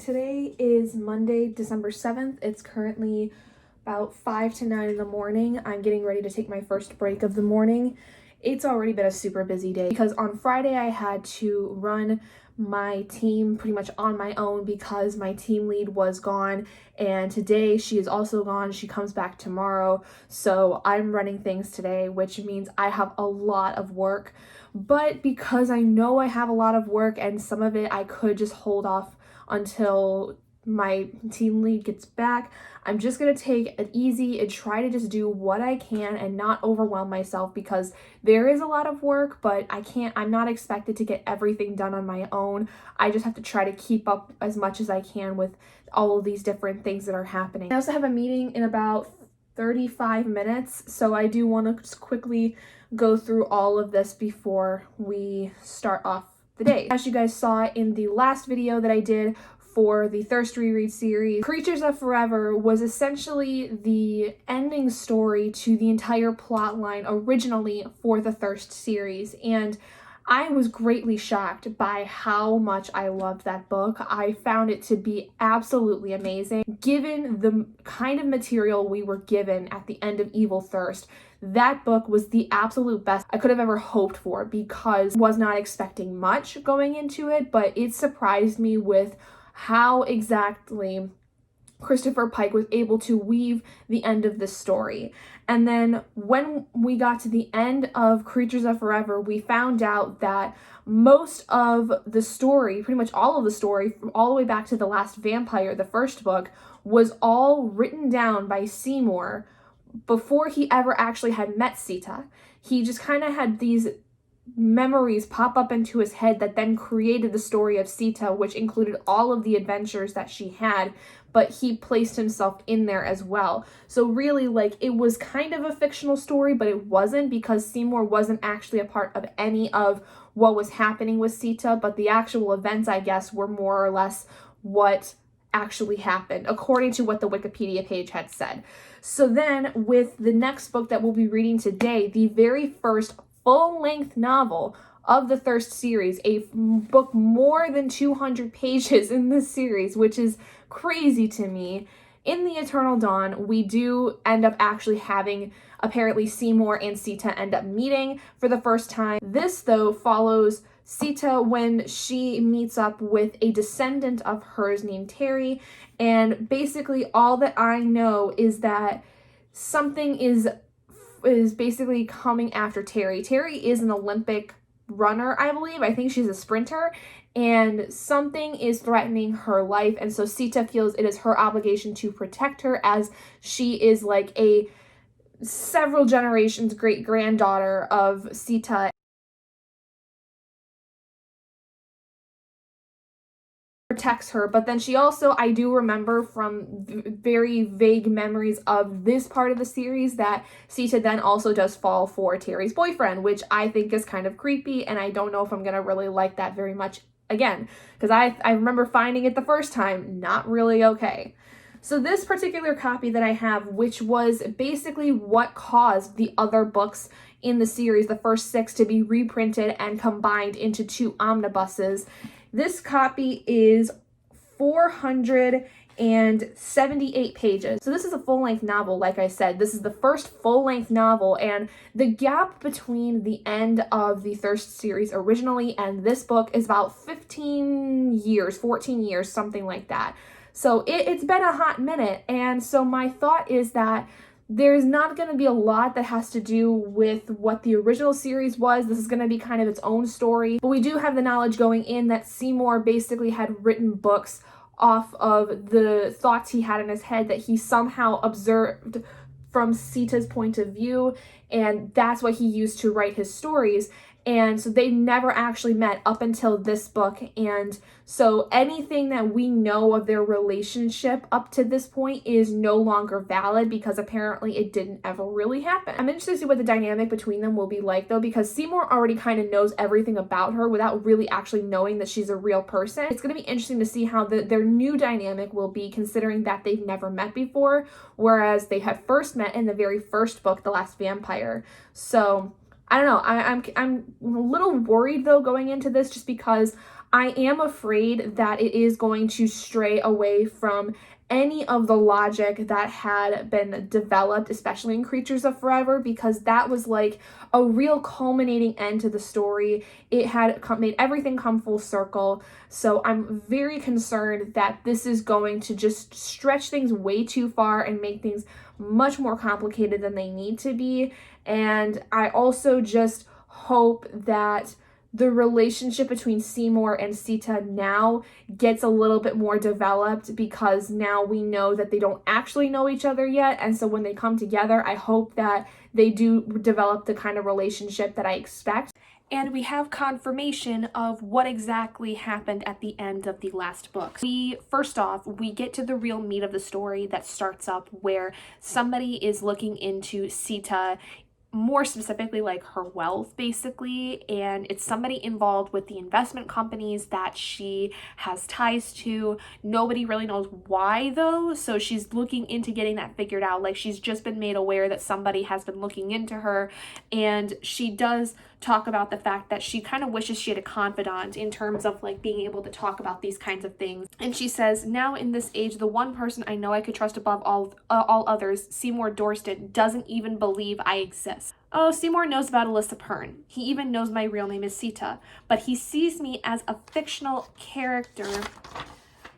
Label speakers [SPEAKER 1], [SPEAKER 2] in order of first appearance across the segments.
[SPEAKER 1] Today is Monday, December 7th. It's currently about 5 to 9 in the morning. I'm getting ready to take my first break of the morning. It's already been a super busy day because on Friday I had to run my team pretty much on my own because my team lead was gone, and today she is also gone. She comes back tomorrow, so I'm running things today, which means I have a lot of work. But because I know I have a lot of work and some of it I could just hold off until my team lead gets back, I'm just gonna take it easy and try to just do what I can and not overwhelm myself, because there is a lot of work, but I'm not expected to get everything done on my own. I just have to try to keep up as much as I can with all of these different things that are happening. I also have a meeting in about 35 minutes, so I do want to just quickly go through all of this before we start off the day. As you guys saw in the last video that I did for the Thirst Reread series, Creatures of Forever was essentially the ending story to the entire plot line originally for the Thirst series, and I was greatly shocked by how much I loved that book. I found it to be absolutely amazing. Given the kind of material we were given at the end of Evil Thirst, that book was the absolute best I could have ever hoped for, because I was not expecting much going into it, but it surprised me with how exactly Christopher Pike was able to weave the end of this story. And then when we got to the end of Creatures of Forever, we found out that most of the story, pretty much all of the story, from all the way back to The Last Vampire, the first book, was all written down by Seymour before he ever actually had met Sita. He just kind of had these memories pop up into his head that then created the story of Sita, which included all of the adventures that she had, but he placed himself in there as well. So really, like, it was kind of a fictional story, but it wasn't, because Seymour wasn't actually a part of any of what was happening with Sita, but the actual events, I guess, were more or less what actually happened, according to what the Wikipedia page had said. So then, with the next book that we'll be reading today, the very first full-length novel of the Thirst series, a book more than 200 pages in this series, which is crazy to me. In the Eternal Dawn, we do end up actually having, apparently, Seymour and Sita end up meeting for the first time. This, though, follows Sita when she meets up with a descendant of hers named Terry, and basically all that I know is that something is basically coming after Terry. Terry is an Olympic runner, I believe. I think she's a sprinter, and something is threatening her life, and so Sita feels it is her obligation to protect her, as she is like a several generations great-granddaughter of Sita. Protects her, but then she also, I do remember from very vague memories of this part of the series, that Sita then also does fall for Terry's boyfriend, which I think is kind of creepy, and I don't know if I'm gonna really like that very much again, because I remember finding it the first time not really okay. So this particular copy that I have, which was basically what caused the other books in the series, the first 6, to be reprinted and combined into 2 omnibuses. This copy is 478 pages. So this is a full-length novel, like I said. This is the first full-length novel, and the gap between the end of the Thirst series originally and this book is about 14 years, something like that. So it's been a hot minute, and so my thought is that there's not going to be a lot that has to do with what the original series was. This is going to be kind of its own story. But we do have the knowledge going in that Seymour basically had written books off of the thoughts he had in his head that he somehow observed from Sita's point of view, and that's what he used to write his stories. And so they never actually met up until this book, and so anything that we know of their relationship up to this point is no longer valid, because apparently it didn't ever really happen. I'm interested to see what the dynamic between them will be like, though, because Seymour already kind of knows everything about her without really actually knowing that she's a real person. It's going to be interesting to see how their new dynamic will be, considering that they've never met before, whereas they had first met in the very first book, The Last Vampire. So I don't know. I'm a little worried, though, going into this, just because I am afraid that it is going to stray away from any of the logic that had been developed, especially in Creatures of Forever, because that was like a real culminating end to the story. It had made everything come full circle. So I'm very concerned that this is going to just stretch things way too far and make things much more complicated than they need to be. And I also just hope that the relationship between Seymour and Sita now gets a little bit more developed, because now we know that they don't actually know each other yet. And so when they come together, I hope that they do develop the kind of relationship that I expect. And we have confirmation of what exactly happened at the end of the last book. First off, we get to the real meat of the story that starts up where somebody is looking into Sita, more specifically like her wealth basically, and it's somebody involved with the investment companies that she has ties to. Nobody really knows why though, so she's looking into getting that figured out. Like, she's just been made aware that somebody has been looking into her, and she does talk about the fact that she kind of wishes she had a confidant in terms of like being able to talk about these kinds of things. And she says, now in this age, the one person I know I could trust above all others, Seymour Dorset, doesn't even believe I exist. Oh, Seymour knows about Alyssa Pern. He even knows my real name is Sita, but he sees me as a fictional character,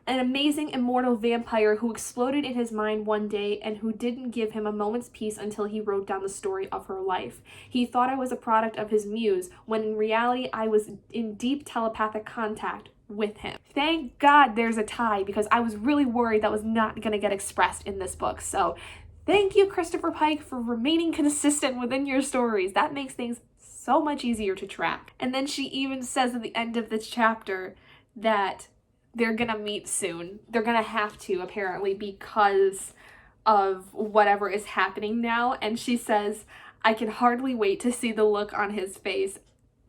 [SPEAKER 1] an amazing immortal vampire who exploded in his mind one day and who didn't give him a moment's peace until he wrote down the story of her life. He thought I was a product of his muse, when in reality I was in deep telepathic contact with him. Thank God there's a tie, because I was really worried that was not going to get expressed in this book. So thank you, Christopher Pike, for remaining consistent within your stories. That makes things so much easier to track. And then she even says at the end of this chapter that they're gonna meet soon. They're gonna have to, apparently, because of whatever is happening now. And she says, I can hardly wait to see the look on his face.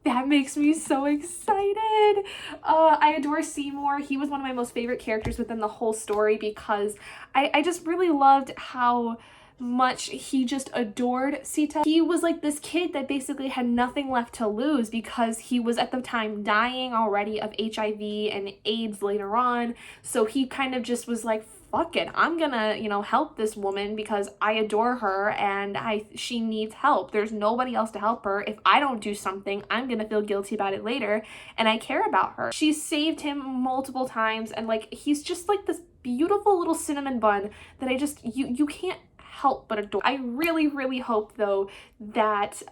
[SPEAKER 1] That makes me so excited. I adore Seymour. He was one of my most favorite characters within the whole story, because I just really loved how much he just adored Sita. He was like this kid that basically had nothing left to lose, because he was at the time dying already of HIV and AIDS later on. So he kind of just was like, fuck it, I'm gonna, help this woman because I adore her and she needs help. There's nobody else to help her. If I don't do something, I'm gonna feel guilty about it later, and I care about her. She saved him multiple times, and like, he's just like this beautiful little cinnamon bun that I just, you can't help but adore. I really, really hope though that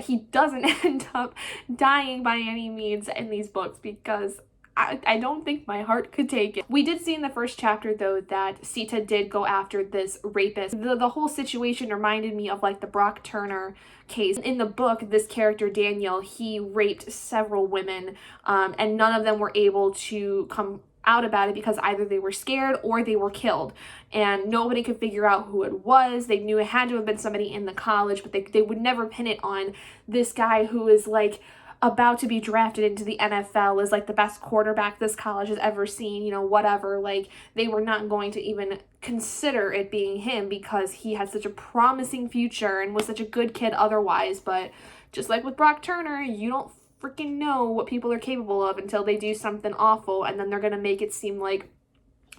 [SPEAKER 1] he doesn't end up dying by any means in these books, because I don't think my heart could take it. We did see in the first chapter though that Sita did go after this rapist. The whole situation reminded me of like the Brock Turner case. In the book, this character Daniel, he raped several women, and none of them were able to come out about it because either they were scared or they were killed, and nobody could figure out who it was. They knew it had to have been somebody in the college, but they would never pin it on this guy who is like about to be drafted into the NFL, is like the best quarterback this college has ever seen, whatever. Like, they were not going to even consider it being him because he had such a promising future and was such a good kid otherwise. But just like with Brock Turner, you don't freaking know what people are capable of until they do something awful, and then they're gonna make it seem like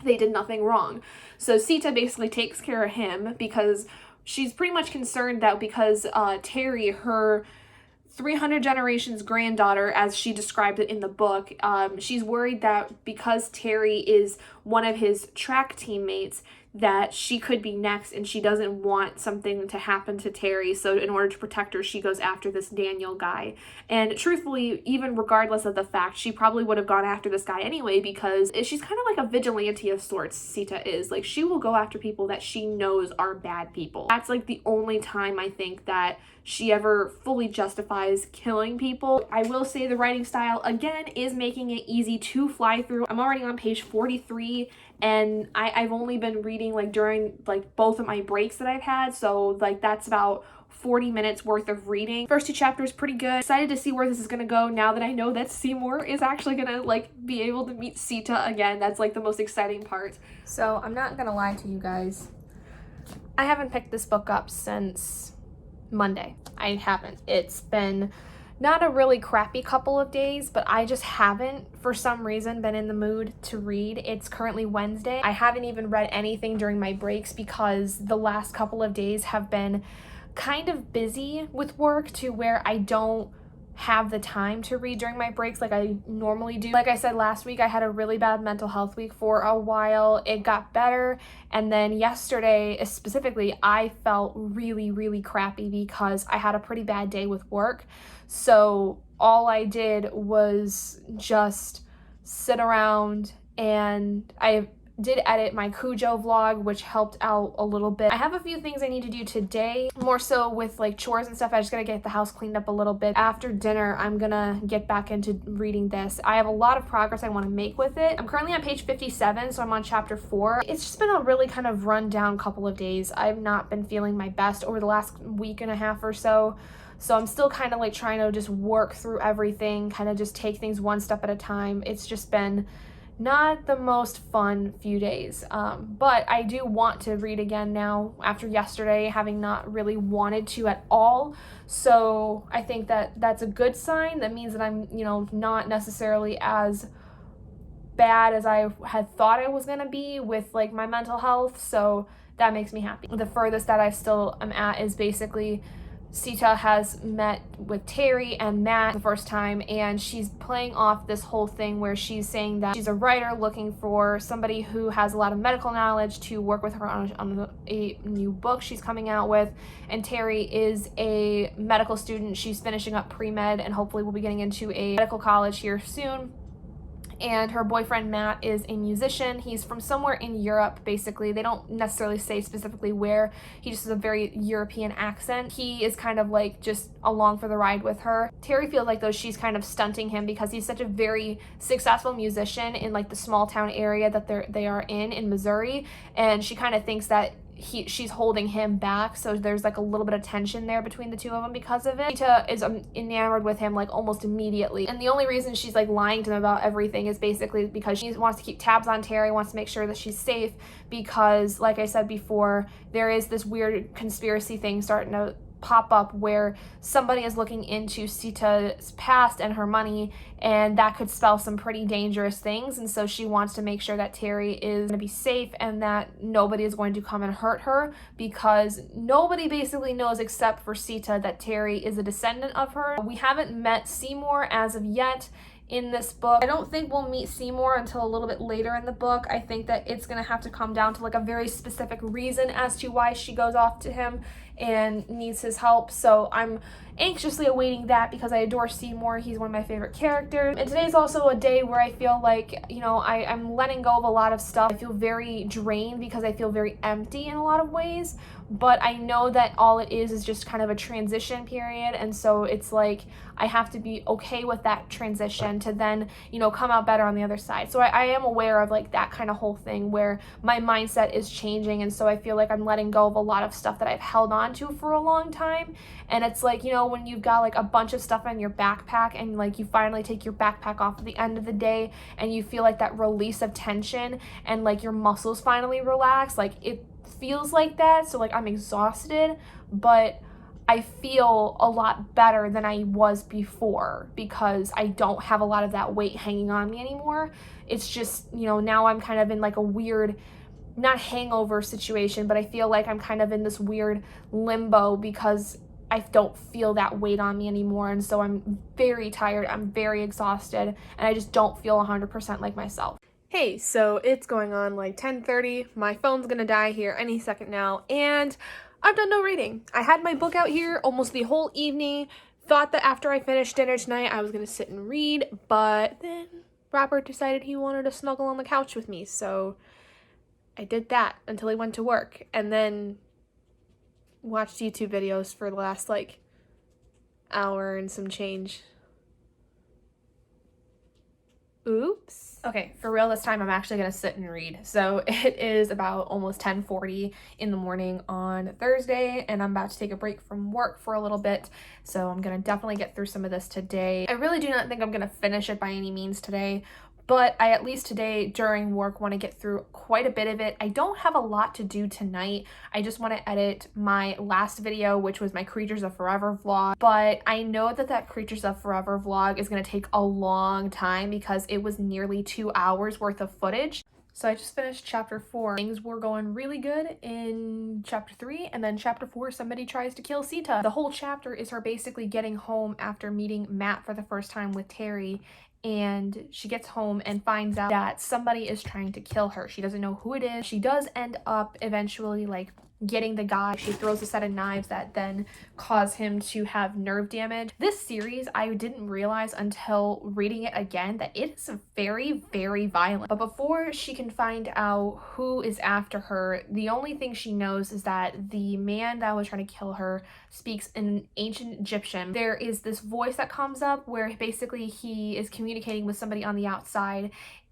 [SPEAKER 1] they did nothing wrong. So Sita basically takes care of him because she's pretty much concerned that because Terry, her 300 generations granddaughter, as she described it in the book, she's worried that because Terry is one of his track teammates, that she could be next, and she doesn't want something to happen to Terry. So in order to protect her, she goes after this Daniel guy. And truthfully, even regardless of the fact, she probably would have gone after this guy anyway, because she's kind of like a vigilante of sorts, Sita is. Like, she will go after people that she knows are bad people. That's like the only time I think that she ever fully justifies killing people. I will say the writing style, again, is making it easy to fly through. I'm already on page 43, and I've only been reading like during like both of my breaks that I've had, so like that's about 40 minutes worth of reading. First two chapters pretty good. Excited to see where this is gonna go now that I know that Seymour is actually gonna like be able to meet Sita again. That's like the most exciting part. So I'm not gonna lie to you guys, I haven't picked this book up since Monday. I haven't. It's been not a really crappy couple of days, but I just haven't, for some reason, been in the mood to read. It's currently Wednesday. I haven't even read anything during my breaks because the last couple of days have been kind of busy with work to where I don't have the time to read during my breaks like I normally do. Like I said last week, I had a really bad mental health week for a while. It got better, and then yesterday specifically, I felt really, really crappy because I had a pretty bad day with work. So all I did was just sit around, and I did edit my Cujo vlog, which helped out a little bit. I have a few things I need to do today, more so with like chores and stuff. I just gotta get the house cleaned up a little bit. After dinner, I'm gonna get back into reading this. I have a lot of progress I want to make with it. I'm currently on page 57, so I'm on chapter 4. It's just been a really kind of run down couple of days. I've not been feeling my best over the last week and a half or so. So I'm still kind of like trying to just work through everything, kind of just take things one step at a time. It's just been not the most fun few days, but I do want to read again now after yesterday having not really wanted to at all. So I think that that's a good sign. That means that I'm, not necessarily as bad as I had thought I was gonna be with like my mental health. So that makes me happy. The furthest that I still am at is basically Sita has met with Terry and Matt the first time, and she's playing off this whole thing where she's saying that she's a writer looking for somebody who has a lot of medical knowledge to work with her on a new book she's coming out with. And Terry is a medical student. She's finishing up pre-med and hopefully will be getting into a medical college here soon. And her boyfriend Matt is a musician. He's from somewhere in Europe, basically. They don't necessarily say specifically where. He just has a very European accent. He is kind of like just along for the ride with her. Terry feels like though she's kind of stunting him because he's such a very successful musician in like the small town area that they are in Missouri, and she kind of thinks that she's holding him back, so there's like a little bit of tension there between the two of them because of it. Rita is enamored with him like almost immediately, and the only reason she's like lying to him about everything is basically because she wants to keep tabs on Terry, wants to make sure that she's safe, because like I said before, there is this weird conspiracy thing starting to pop up where somebody is looking into Sita's past and her money, and that could spell some pretty dangerous things. And so she wants to make sure that Terry is going to be safe and that nobody is going to come and hurt her, because nobody basically knows except for Sita that Terry is a descendant of her. We haven't met Seymour as of yet in this book. I don't think we'll meet Seymour until a little bit later in the book. I think that it's gonna have to come down to like a very specific reason as to why she goes off to him and needs his help. So I'm anxiously awaiting that because I adore Seymour. He's one of my favorite characters. And today's also a day where I feel like, I'm letting go of a lot of stuff. I feel very drained because I feel very empty in a lot of ways, but I know that all it is just kind of a transition period. And so it's like I have to be okay with that transition to then, come out better on the other side. So I am aware of like that kind of whole thing where my mindset is changing. And so I feel like I'm letting go of a lot of stuff that I've held on to for a long time. And it's like, when you've got like a bunch of stuff in your backpack and like you finally take your backpack off at the end of the day and you feel like that release of tension and like your muscles finally relax, like it feels like that. So like I'm exhausted, but I feel a lot better than I was before because I don't have a lot of that weight hanging on me anymore. It's just, now I'm kind of in like a weird, not hangover situation, but I feel like I'm kind of in this weird limbo because I don't feel that weight on me anymore. And so I'm very tired, I'm very exhausted, and I just don't feel 100% like myself. Hey, so it's going on like 10:30. My phone's gonna die here any second now, and I've done no reading. I had my book out here almost the whole evening. Thought that after I finished dinner tonight, I was gonna sit and read, but then Robert decided he wanted to snuggle on the couch with me, so I did that until he went to work, and then watched YouTube videos for the last like hour and some change. Oops. Okay, for real this time I'm actually gonna sit and read. So it is about almost 10:40 in the morning on Thursday, and I'm about to take a break from work for a little bit. So I'm gonna definitely get through some of this today. I really do not think I'm gonna finish it by any means today, but I at least today during work want to get through quite a bit of it. I don't have a lot to do tonight. I just want to edit my last video, which was my Creatures of Forever vlog, but I know that that Creatures of Forever vlog is going to take a long time because it was nearly 2 hours worth of footage. So I just finished chapter 4. Things were going really good in chapter 3, and then chapter 4, somebody tries to kill Sita. The whole chapter is her basically getting home after meeting Matt for the first time with Terry, and she gets home and finds out that somebody is trying to kill her. She doesn't know who it is. She does end up eventually like getting the guy. She throws a set of knives that then cause him to have nerve damage. This series, I didn't realize until reading it again that it's very, very violent. But before she can find out who is after her, the only thing she knows is that the man that was trying to kill her speaks in ancient Egyptian. There is this voice that comes up where basically he is communicating with somebody on the outside,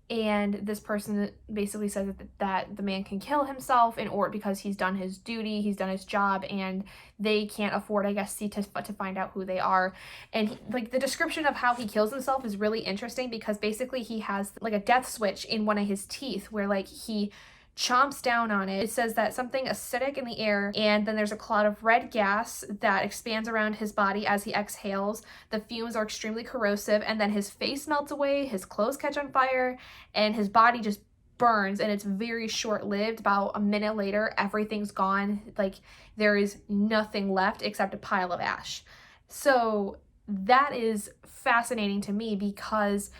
[SPEAKER 1] and this person basically says that the man can kill himself in order because he's done his duty, he's done his job, and they can't afford, I guess, Sita to find out who they are. And he, like, the description of how he kills himself is really interesting because basically he has like a death switch in one of his teeth where like he chomps down on it. It says that something acidic in the air, and then there's a cloud of red gas that expands around his body as he exhales. The fumes are extremely corrosive, and then his face melts away, his clothes catch on fire, and his body just burns, and it's very short-lived. About a minute later, everything's gone. Like, there is nothing left except a pile of ash. So that is fascinating to me because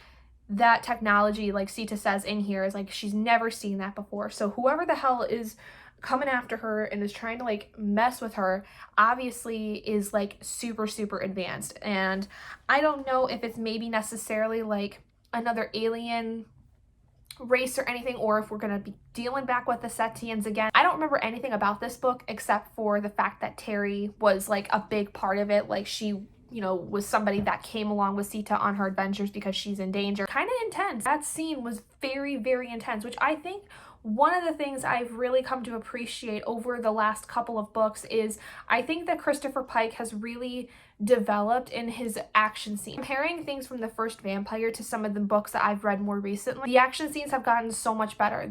[SPEAKER 1] that technology, like Sita says in here, is like she's never seen that before. So whoever the hell is coming after her and is trying to like mess with her obviously is like super, super advanced. And I don't know if it's maybe necessarily like another alien race or anything, or if we're going to be dealing back with the Setians again. I don't remember anything about this book except for the fact that Terry was like a big part of it. Like she, you know, was somebody that came along with Sita on her adventures because she's in danger. Kind of intense. That scene was very, very intense, which I think one of the things I've really come to appreciate over the last couple of books is I think that Christopher Pike has really developed in his action scene. Comparing things from the first Vampire to some of the books that I've read more recently, the action scenes have gotten so much better.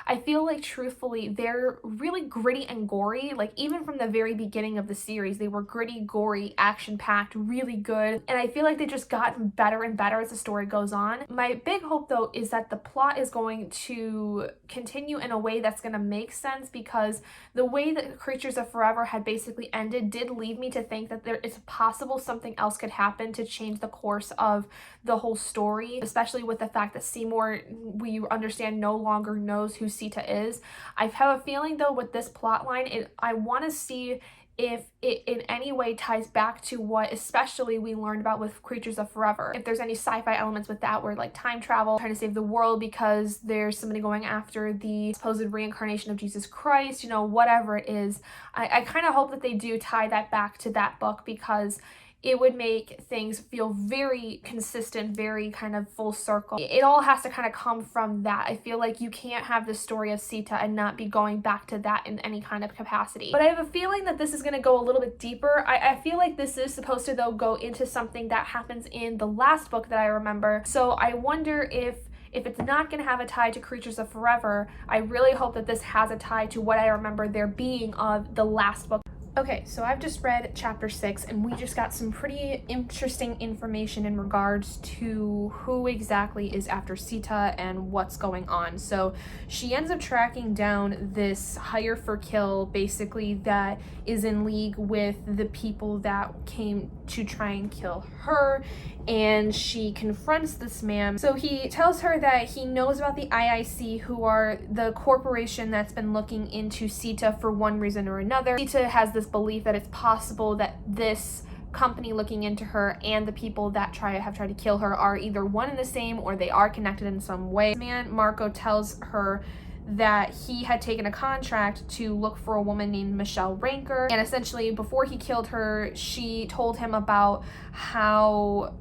[SPEAKER 1] I feel like truthfully they're really gritty and gory. Like even from the very beginning of the series, they were gritty, gory, action-packed, really good, and I feel like they've just gotten better and better as the story goes on. My big hope though is that the plot is going to continue in a way that's going to make sense, because the way that Creatures of Forever had basically ended did lead me to think that there is possible something else could happen to change the course of the whole story, especially with the fact that Seymour, we understand, no longer knows who Sita is. I have a feeling though with this plot line, I want to see if it in any way ties back to what especially we learned about with Creatures of Forever. If there's any sci-fi elements with that, where like time travel, trying to save the world because there's somebody going after the supposed reincarnation of Jesus Christ, you know, whatever it is. I kind of hope that they do tie that back to that book, because it would make things feel very consistent, very kind of full circle. It all has to kind of come from that. I feel like you can't have the story of Sita and not be going back to that in any kind of capacity. But I have a feeling that this is going to go a little bit deeper. I feel like this is supposed to, though, go into something that happens in the last book that I remember. So I wonder if it's not going to have a tie to Creatures of Forever, I really hope that this has a tie to what I remember there being of the last book. Okay, so I've just read chapter 6, and we just got some pretty interesting information in regards to who exactly is after Sita and what's going on. So she ends up tracking down this hire for kill, basically, that is in league with the people that came to try and kill her, and she confronts this man. So he tells her that he knows about the IIC, who are the corporation that's been looking into Sita for one reason or another. Sita has this belief that it's possible that this company looking into her and the people that have tried to kill her are either one and the same, or they are connected in some way. This man, Marco, tells her that he had taken a contract to look for a woman named Michelle Ranker, and essentially before he killed her, she told him about how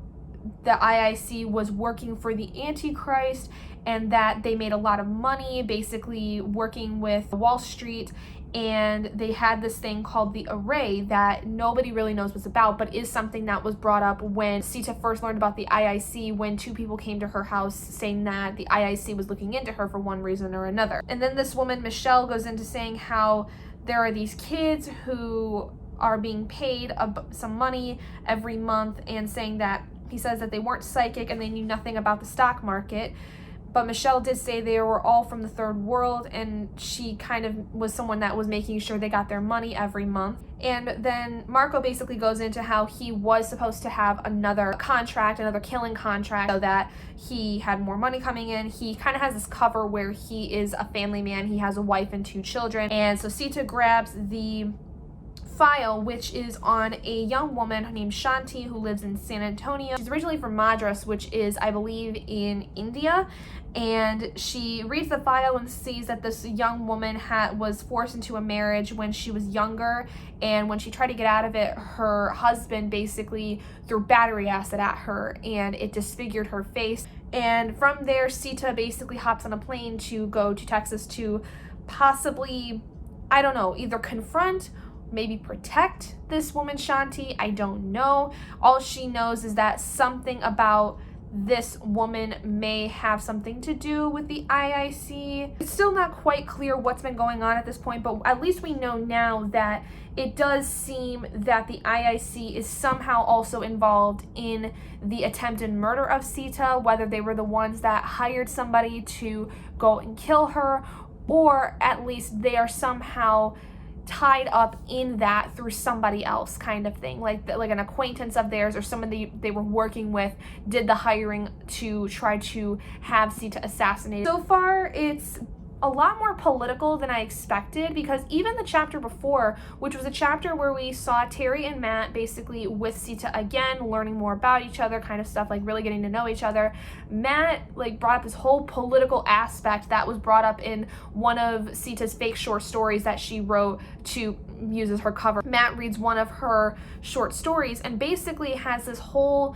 [SPEAKER 1] the IIC was working for the Antichrist and that they made a lot of money basically working with Wall Street, and they had this thing called the array that nobody really knows what's about, but is something that was brought up when Sita first learned about the IIC, when two people came to her house saying that the IIC was looking into her for one reason or another. And then this woman, Michelle, goes into saying how there are these kids who are being paid some money every month, and saying that he says that they weren't psychic and they knew nothing about the stock market. But Michelle did say they were all from the third world, and she kind of was someone that was making sure they got their money every month. And then Marco basically goes into how he was supposed to have another contract, another killing contract, so that he had more money coming in. He kind of has this cover where he is a family man. He has a wife and 2 children. And so Sita grabs the file, which is on a young woman named Shanti who lives in San Antonio. She's originally from Madras, which is, I believe, in India, and she reads the file and sees that this young woman was forced into a marriage when she was younger, and when she tried to get out of it, her husband basically threw battery acid at her and it disfigured her face. And from there, Sita basically hops on a plane to go to Texas to possibly, I don't know, either confront, maybe protect this woman Shanti. I don't know. All she knows is that something about this woman may have something to do with the IIC. It's still not quite clear what's been going on at this point, but at least we know now that it does seem that the IIC is somehow also involved in the attempted murder of Sita, whether they were the ones that hired somebody to go and kill her, or at least they are somehow tied up in that through somebody else, kind of thing, like an acquaintance of theirs or somebody they were working with did the hiring to try to have Sita assassinated. So far, it's a lot more political than I expected, because even the chapter before, which was a chapter where we saw Terry and Matt basically with Sita again, learning more about each other, kind of stuff, like really getting to know each other. Matt brought up this whole political aspect that was brought up in one of Sita's fake short stories that she wrote to use as her cover. Matt reads one of her short stories and basically has this whole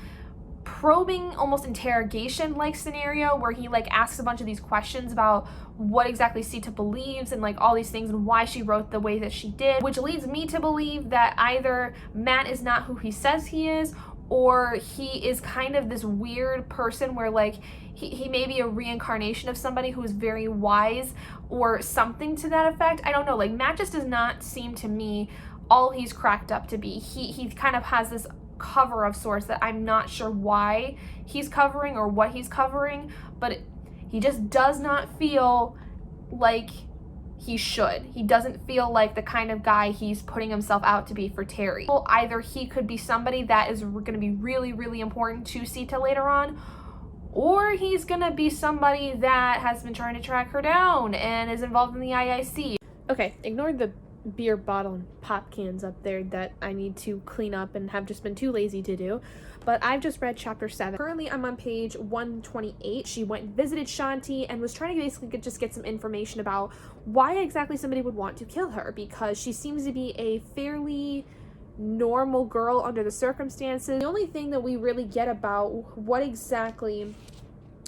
[SPEAKER 1] probing, almost interrogation like scenario where he asks a bunch of these questions about what exactly Sita believes and all these things and why she wrote the way that she did, which leads me to believe that either Matt is not who he says he is, or he is kind of this weird person where he may be a reincarnation of somebody who is very wise or something to that effect. I don't know, Matt just does not seem to me all he's cracked up to be. He kind of has this cover of sorts that I'm not sure why he's covering or what he's covering, but he just does not feel like he should. He doesn't feel like the kind of guy he's putting himself out to be for Terry. Well, either he could be somebody that is going to be really, really important to Sita later on, or he's going to be somebody that has been trying to track her down and is involved in the IIC. Okay, ignore the beer bottle and pop cans up there that I need to clean up and have just been too lazy to do. But I've just read chapter 7. Currently I'm on page 128. She went and visited Shanti and was trying to basically just get some information about why exactly somebody would want to kill her, because she seems to be a fairly normal girl under the circumstances. The only thing that we really get about what exactly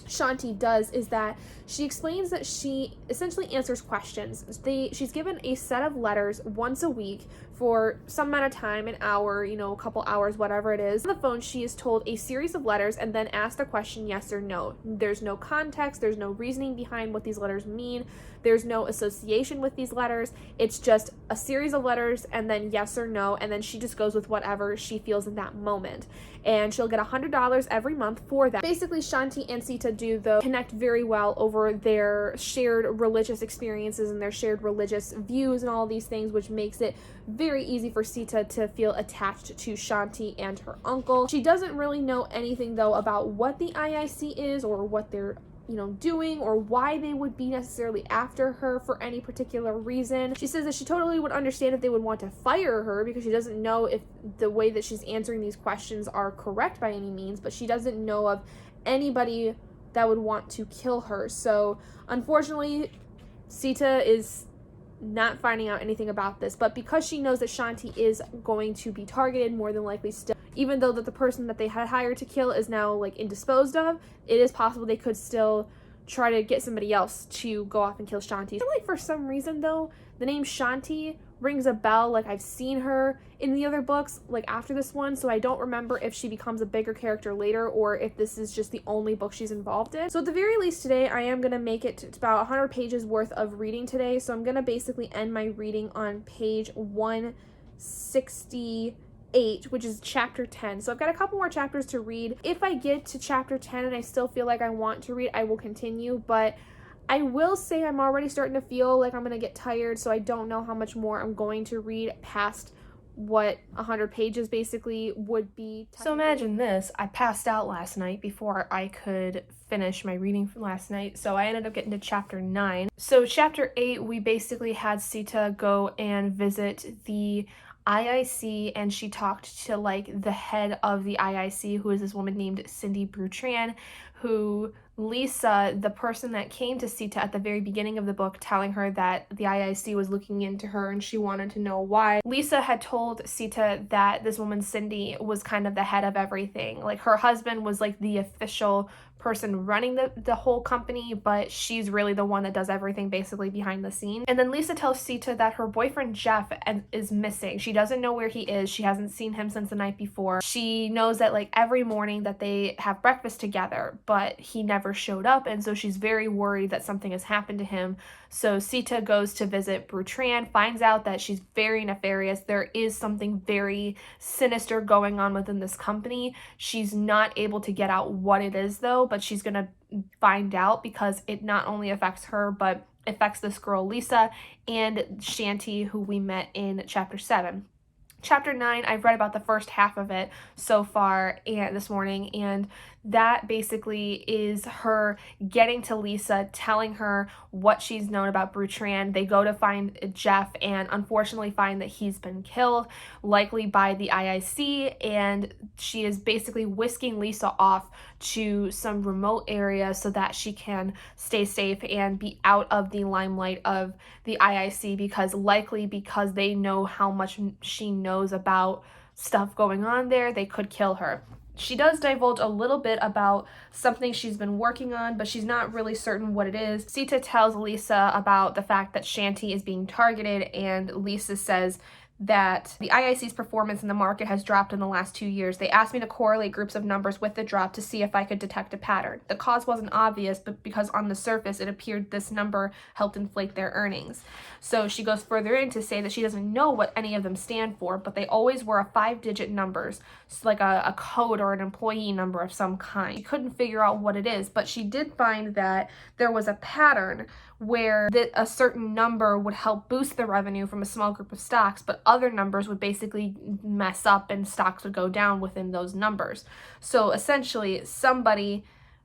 [SPEAKER 1] Shanti does is that she explains that she essentially answers questions. She's given a set of letters once a week for some amount of time, an hour, a couple hours, whatever it is. On the phone, she is told a series of letters and then asked the question yes or no. There's no context, there's no reasoning behind what these letters mean, there's no association with these letters. It's just a series of letters and then yes or no, and then she just goes with whatever she feels in that moment. And she'll get $100 every month for that. Basically, Shanti and Sita do, though, connect very well over their shared religious experiences and their shared religious views and all these things, which makes it very easy for Sita to feel attached to Shanti and her uncle. She doesn't really know anything, though, about what the IIC is or what they're doing or why they would be necessarily after her for any particular reason. She says that she totally would understand if they would want to fire her, because she doesn't know if the way that she's answering these questions are correct by any means, but she doesn't know of anybody that would want to kill her. So unfortunately, Sita is not finding out anything about this, but because she knows that Shanti is going to be targeted more than likely still, even though that the person that they had hired to kill is now indisposed of, it is possible they could still try to get somebody else to go off and kill Shanti. I feel for some reason though The name Shanti rings a bell, like I've seen her in the other books, like after this one, so I don't remember if she becomes a bigger character later or if this is just the only book she's involved in. So at the very least today, I am going to make it to about 100 pages worth of reading today, so I'm going to basically end my reading on page 168, which is chapter 10. So I've got a couple more chapters to read. If I get to chapter 10 and I still feel like I want to read, I will continue, but I will say I'm already starting to feel like I'm going to get tired, so I don't know how much more I'm going to read past what 100 pages basically would be. So imagine this, I passed out last night before I could finish my reading from last night, so I ended up getting to chapter 9. So chapter 8, we basically had Sita go and visit the IIC, and she talked to like the head of the IIC, who is this woman named Cindy Brutran, who Lisa, the person that came to Sita at the very beginning of the book, telling her that the IIC was looking into her and she wanted to know why. Lisa had told Sita that this woman Cindy was kind of the head of everything. Like her husband was like the official person running the whole company, but she's really the one that does everything basically behind the scenes. And then Lisa tells Sita that her boyfriend Jeff is missing. She doesn't know where he is. She hasn't seen him since the night before. She knows that like every morning that they have breakfast together, but he never showed up, and so she's very worried that something has happened to him. So Sita goes to visit Brutran, finds out that she's very nefarious. There is something very sinister going on within this company. She's not able to get out what it is though, but she's gonna find out because it not only affects her, but affects this girl Lisa and Shanti, who we met in chapter 7. Chapter 9, I've read about the first half of it so far and this morning, and that basically is her getting to Lisa, telling her what she's known about Brutran. They go to find Jeff and unfortunately find that he's been killed, likely by the IIC, and she is basically whisking Lisa off to some remote area so that she can stay safe and be out of the limelight of the IIC, because they know how much she knows about stuff going on there, they could kill her. She does divulge a little bit about something she's been working on, but she's not really certain what it is. Sita tells Lisa about the fact that Shanti is being targeted, and Lisa says that the IIC's performance in the market has dropped in the last 2 years. They asked me to correlate groups of numbers with the drop to see if I could detect a pattern. The cause wasn't obvious, but because on the surface it appeared this number helped inflate their earnings. So she goes further in to say that she doesn't know what any of them stand for, but they always were a 5-digit numbers, so like a code or an employee number of some kind. She couldn't figure out what it is, but she did find that there was a pattern where a certain number would help boost the revenue from a small group of stocks, but other numbers would basically mess up and stocks would go down within those numbers. So essentially, somebody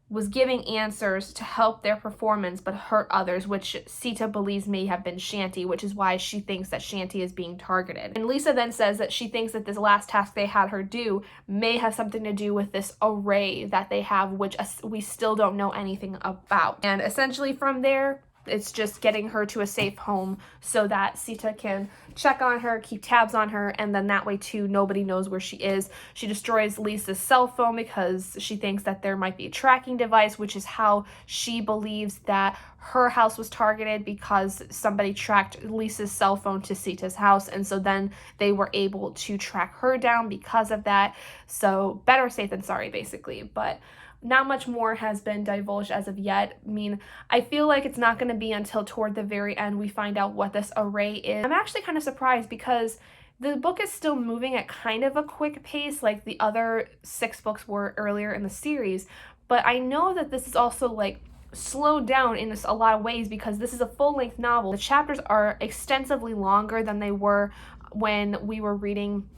[SPEAKER 1] was giving answers to help their performance but hurt others, which Sita believes may have been Shanti, which is why she thinks that Shanti is being targeted. And Lisa then says that she thinks that this last task they had her do may have something to do with this array that they have, which we still don't know anything about. And essentially from there, it's just getting her to a safe home so that Sita can check on her, keep tabs on her, and then that way too nobody knows where she is. She destroys Lisa's cell phone because she thinks that there might be a tracking device, which is how she believes that her house was targeted, because somebody tracked Lisa's cell phone to Sita's house, and so then they were able to track her down because of that. So better safe than sorry basically, but not much more has been divulged as of yet. I mean, I feel like it's not going to be until toward the very end we find out what this array is. I'm actually kind of surprised because the book is still moving at kind of a quick pace like the other 6 books were earlier in the series, but I know that this is also like slowed down in a lot of ways because this is a full-length novel. The chapters are extensively longer than they were when we were reading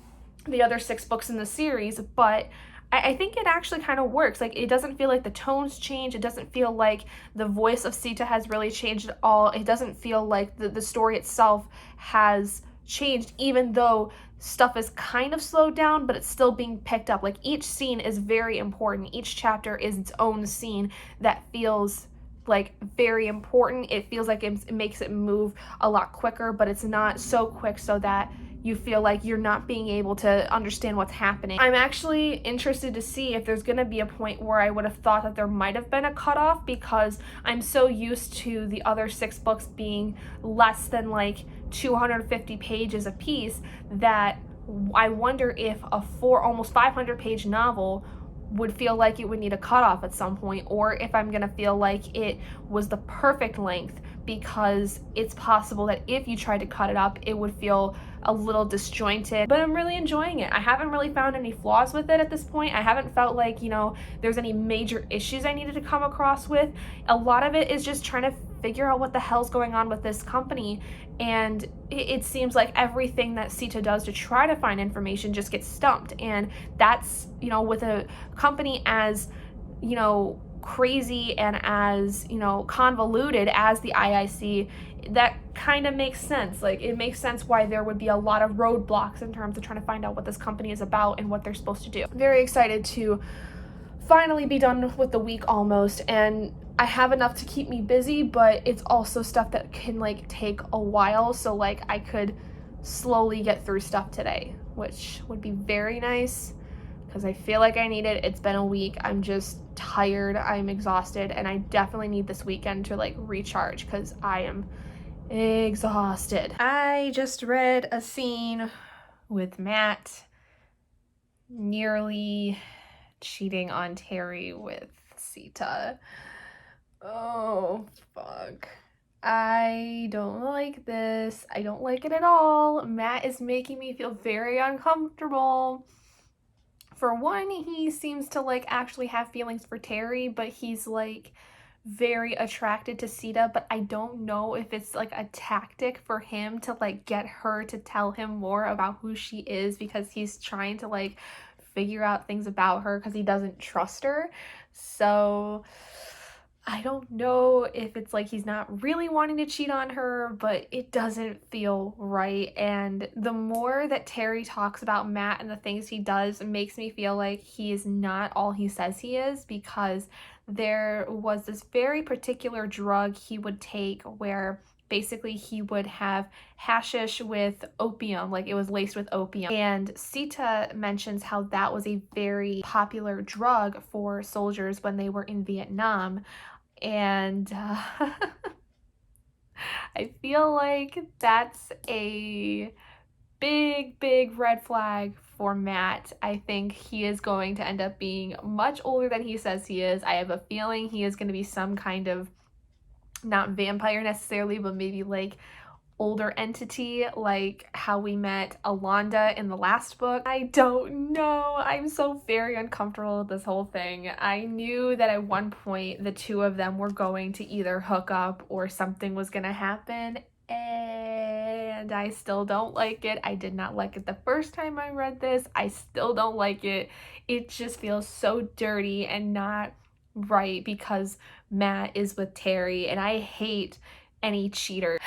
[SPEAKER 1] the other 6 books in the series, but I think it actually kind of works. Like, it doesn't feel like the tones change. It doesn't feel like the voice of Sita has really changed at all. It doesn't feel like the story itself has changed, even though stuff is kind of slowed down, but it's still being picked up. Like, each scene is very important. Each chapter is its own scene that feels like very important. It feels like it makes it move a lot quicker, but it's not so quick so that you feel like you're not being able to understand what's happening. I'm actually interested to see if there's going to be a point where I would have thought that there might have been a cutoff, because I'm so used to the other 6 books being less than like 250 pages a piece that I wonder if a almost 500 page novel would feel like it would need a cutoff at some point, or if I'm gonna feel like it was the perfect length, because it's possible that if you tried to cut it up, it would feel a little disjointed. But I'm really enjoying it. I haven't really found any flaws with it at this point. I haven't felt like, you know, there's any major issues I needed to come across with. A lot of it is just trying to figure out what the hell's going on with this company, and it seems like everything that Sita does to try to find information just gets stumped. And that's, you know, with a company as, you know, crazy and as, you know, convoluted as the IIC, that kind of makes sense. Like, it makes sense why there would be a lot of roadblocks in terms of trying to find out what this company is about and what they're supposed to do. I'm very excited to finally be done with the week almost, and I have enough to keep me busy, but it's also stuff that can like take a while, so like I could slowly get through stuff today, which would be very nice because I feel like I need it. It's been a week. I'm just tired. I'm exhausted, and I definitely need this weekend to like recharge because I am exhausted. I just read a scene with Matt nearly cheating on Terry with Sita. Oh, fuck. I don't like this. I don't like it at all. Matt is making me feel very uncomfortable. For one, he seems to like actually have feelings for Terry, but he's like very attracted to Sita, but I don't know if it's like a tactic for him to like get her to tell him more about who she is, because he's trying to like figure out things about her because he doesn't trust her. So I don't know if it's like he's not really wanting to cheat on her, but it doesn't feel right. And the more that Terry talks about Matt and the things he does, it makes me feel like he is not all he says he is, because there was this very particular drug he would take where basically he would have hashish with opium, like it was laced with opium. And Sita mentions how that was a very popular drug for soldiers when they were in Vietnam. And I feel like that's a big red flag for Matt. I think he is going to end up being much older than he says he is. I have a feeling he is going to be some kind of, not vampire necessarily, but maybe like older entity, like how we met Alonda in the last book. I don't know. I'm so very uncomfortable with this whole thing. I knew that at one point the two of them were going to either hook up or something was gonna happen, and I still don't like it. I did not like it the first time I read this. I still don't like it. It just feels so dirty and not right because Matt is with Terry, and I hate any cheater.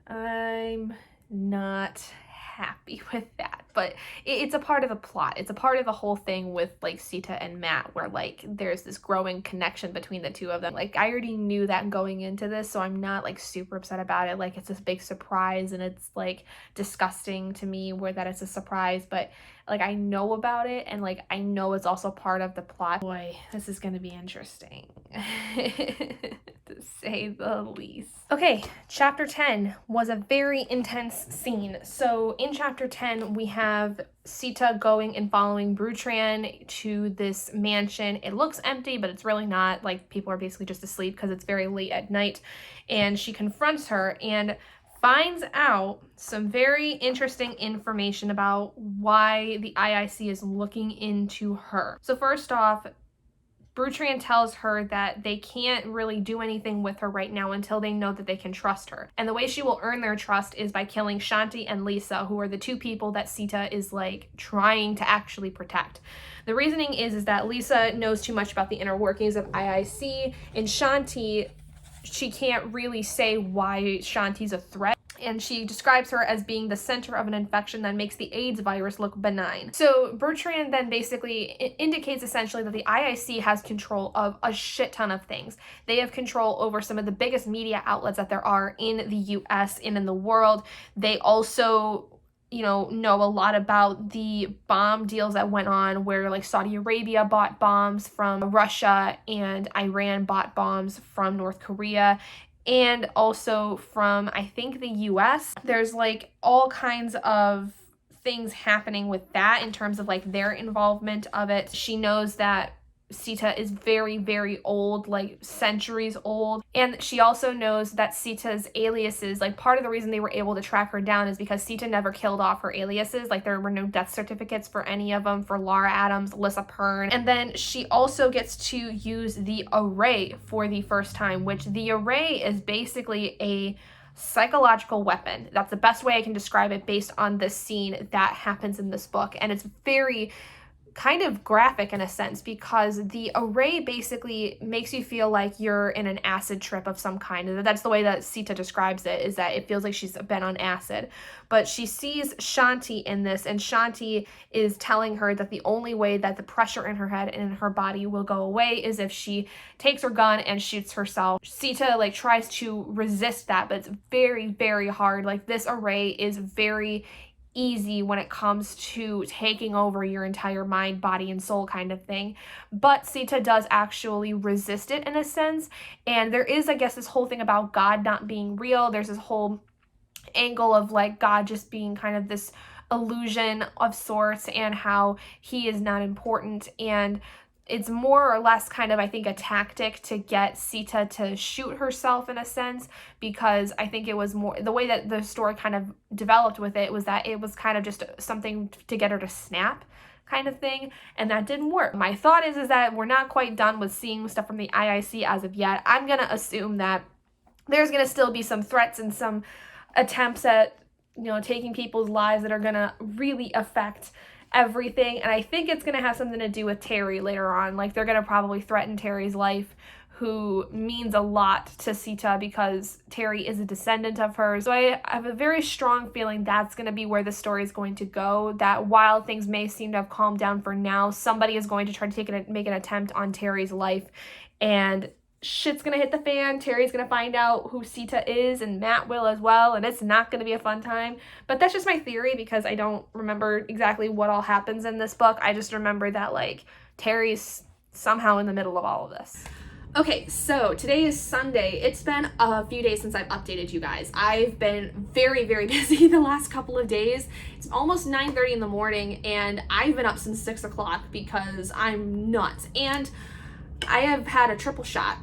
[SPEAKER 1] I'm not happy with that, but it's a part of the plot. It's a part of the whole thing with like Sita and Matt, where like there's this growing connection between the two of them. Like I already knew that going into this, so I'm not like super upset about it. Like it's this big surprise, and it's like disgusting to me where that it's a surprise, but like I know about it, and like I know it's also part of the plot. Boy, this is gonna be interesting to say the least. Okay, chapter 10 was a very intense scene. So in chapter 10, we have Sita going and following Brutran to this mansion. It looks empty, but it's really not. Like people are basically just asleep because it's very late at night. And she confronts her and finds out some very interesting information about why the IIC is looking into her. So first off, Brutran tells her that they can't really do anything with her right now until they know that they can trust her. And the way she will earn their trust is by killing Shanti and Lisa, who are the two people that Sita is like trying to actually protect. The reasoning is that Lisa knows too much about the inner workings of IIC, and Shanti, she can't really say why Shanti's a threat. And she describes her as being the center of an infection that makes the AIDS virus look benign. So Bertrand then basically indicates essentially that the IIC has control of a shit ton of things. They have control over some of the biggest media outlets that there are in the US and in the world. They also know a lot about the bomb deals that went on where like Saudi Arabia bought bombs from Russia and Iran bought bombs from North Korea. and also from, I think, the US. There's like all kinds of things happening with that in terms of like their involvement of it. She knows that Sita is very, very old, like centuries old. And she also knows that Sita's aliases, like part of the reason they were able to track her down is because Sita never killed off her aliases. Like there were no death certificates for any of them, for Laura Adams, Alyssa Pern. And then she also gets to use the array for the first time, which the array is basically a psychological weapon. That's the best way I can describe it based on the scene that happens in this book. And it's very kind of graphic in a sense, because the array basically makes you feel like you're in an acid trip of some kind. And that's the way that Sita describes it, is that it feels like she's been on acid. But she sees Shanti in this, and Shanti is telling her that the only way that the pressure in her head and in her body will go away is if she takes her gun and shoots herself. Sita like tries to resist that, but it's very, very hard. Like this array is very easy when it comes to taking over your entire mind, body, and soul kind of thing. But Sita does actually resist it in a sense. And there is, I guess, this whole thing about God not being real. There's this whole angle of like God just being kind of this illusion of sorts, and how he is not important. And it's more or less kind of, I think, a tactic to get Sita to shoot herself in a sense, because I think it was more, the way that the story kind of developed with it was that it was kind of just something to get her to snap kind of thing, and that didn't work. My thought is that we're not quite done with seeing stuff from the IIC as of yet. I'm gonna assume that there's gonna still be some threats and some attempts at, you know, taking people's lives that are gonna really affect everything. And I think it's gonna have something to do with Terry later on. Like they're gonna probably threaten Terry's life, who means a lot to Sita because Terry is a descendant of hers. So I have a very strong feeling that's gonna be where the story is going to go, that while things may seem to have calmed down for now, somebody is going to try to make an attempt on Terry's life, and shit's gonna hit the fan. Terry's gonna find out who Sita is, and Matt will as well, and it's not gonna be a fun time. But that's just my theory, because I don't remember exactly what all happens in this book. I just remember that like Terry's somehow in the middle of all of this. Okay, so today is Sunday. It's been a few days since I've updated you guys. I've been very, very busy the last couple of days. It's almost 9:30 in the morning, and I've been up since 6 o'clock because I'm nuts. And I have had a triple shot.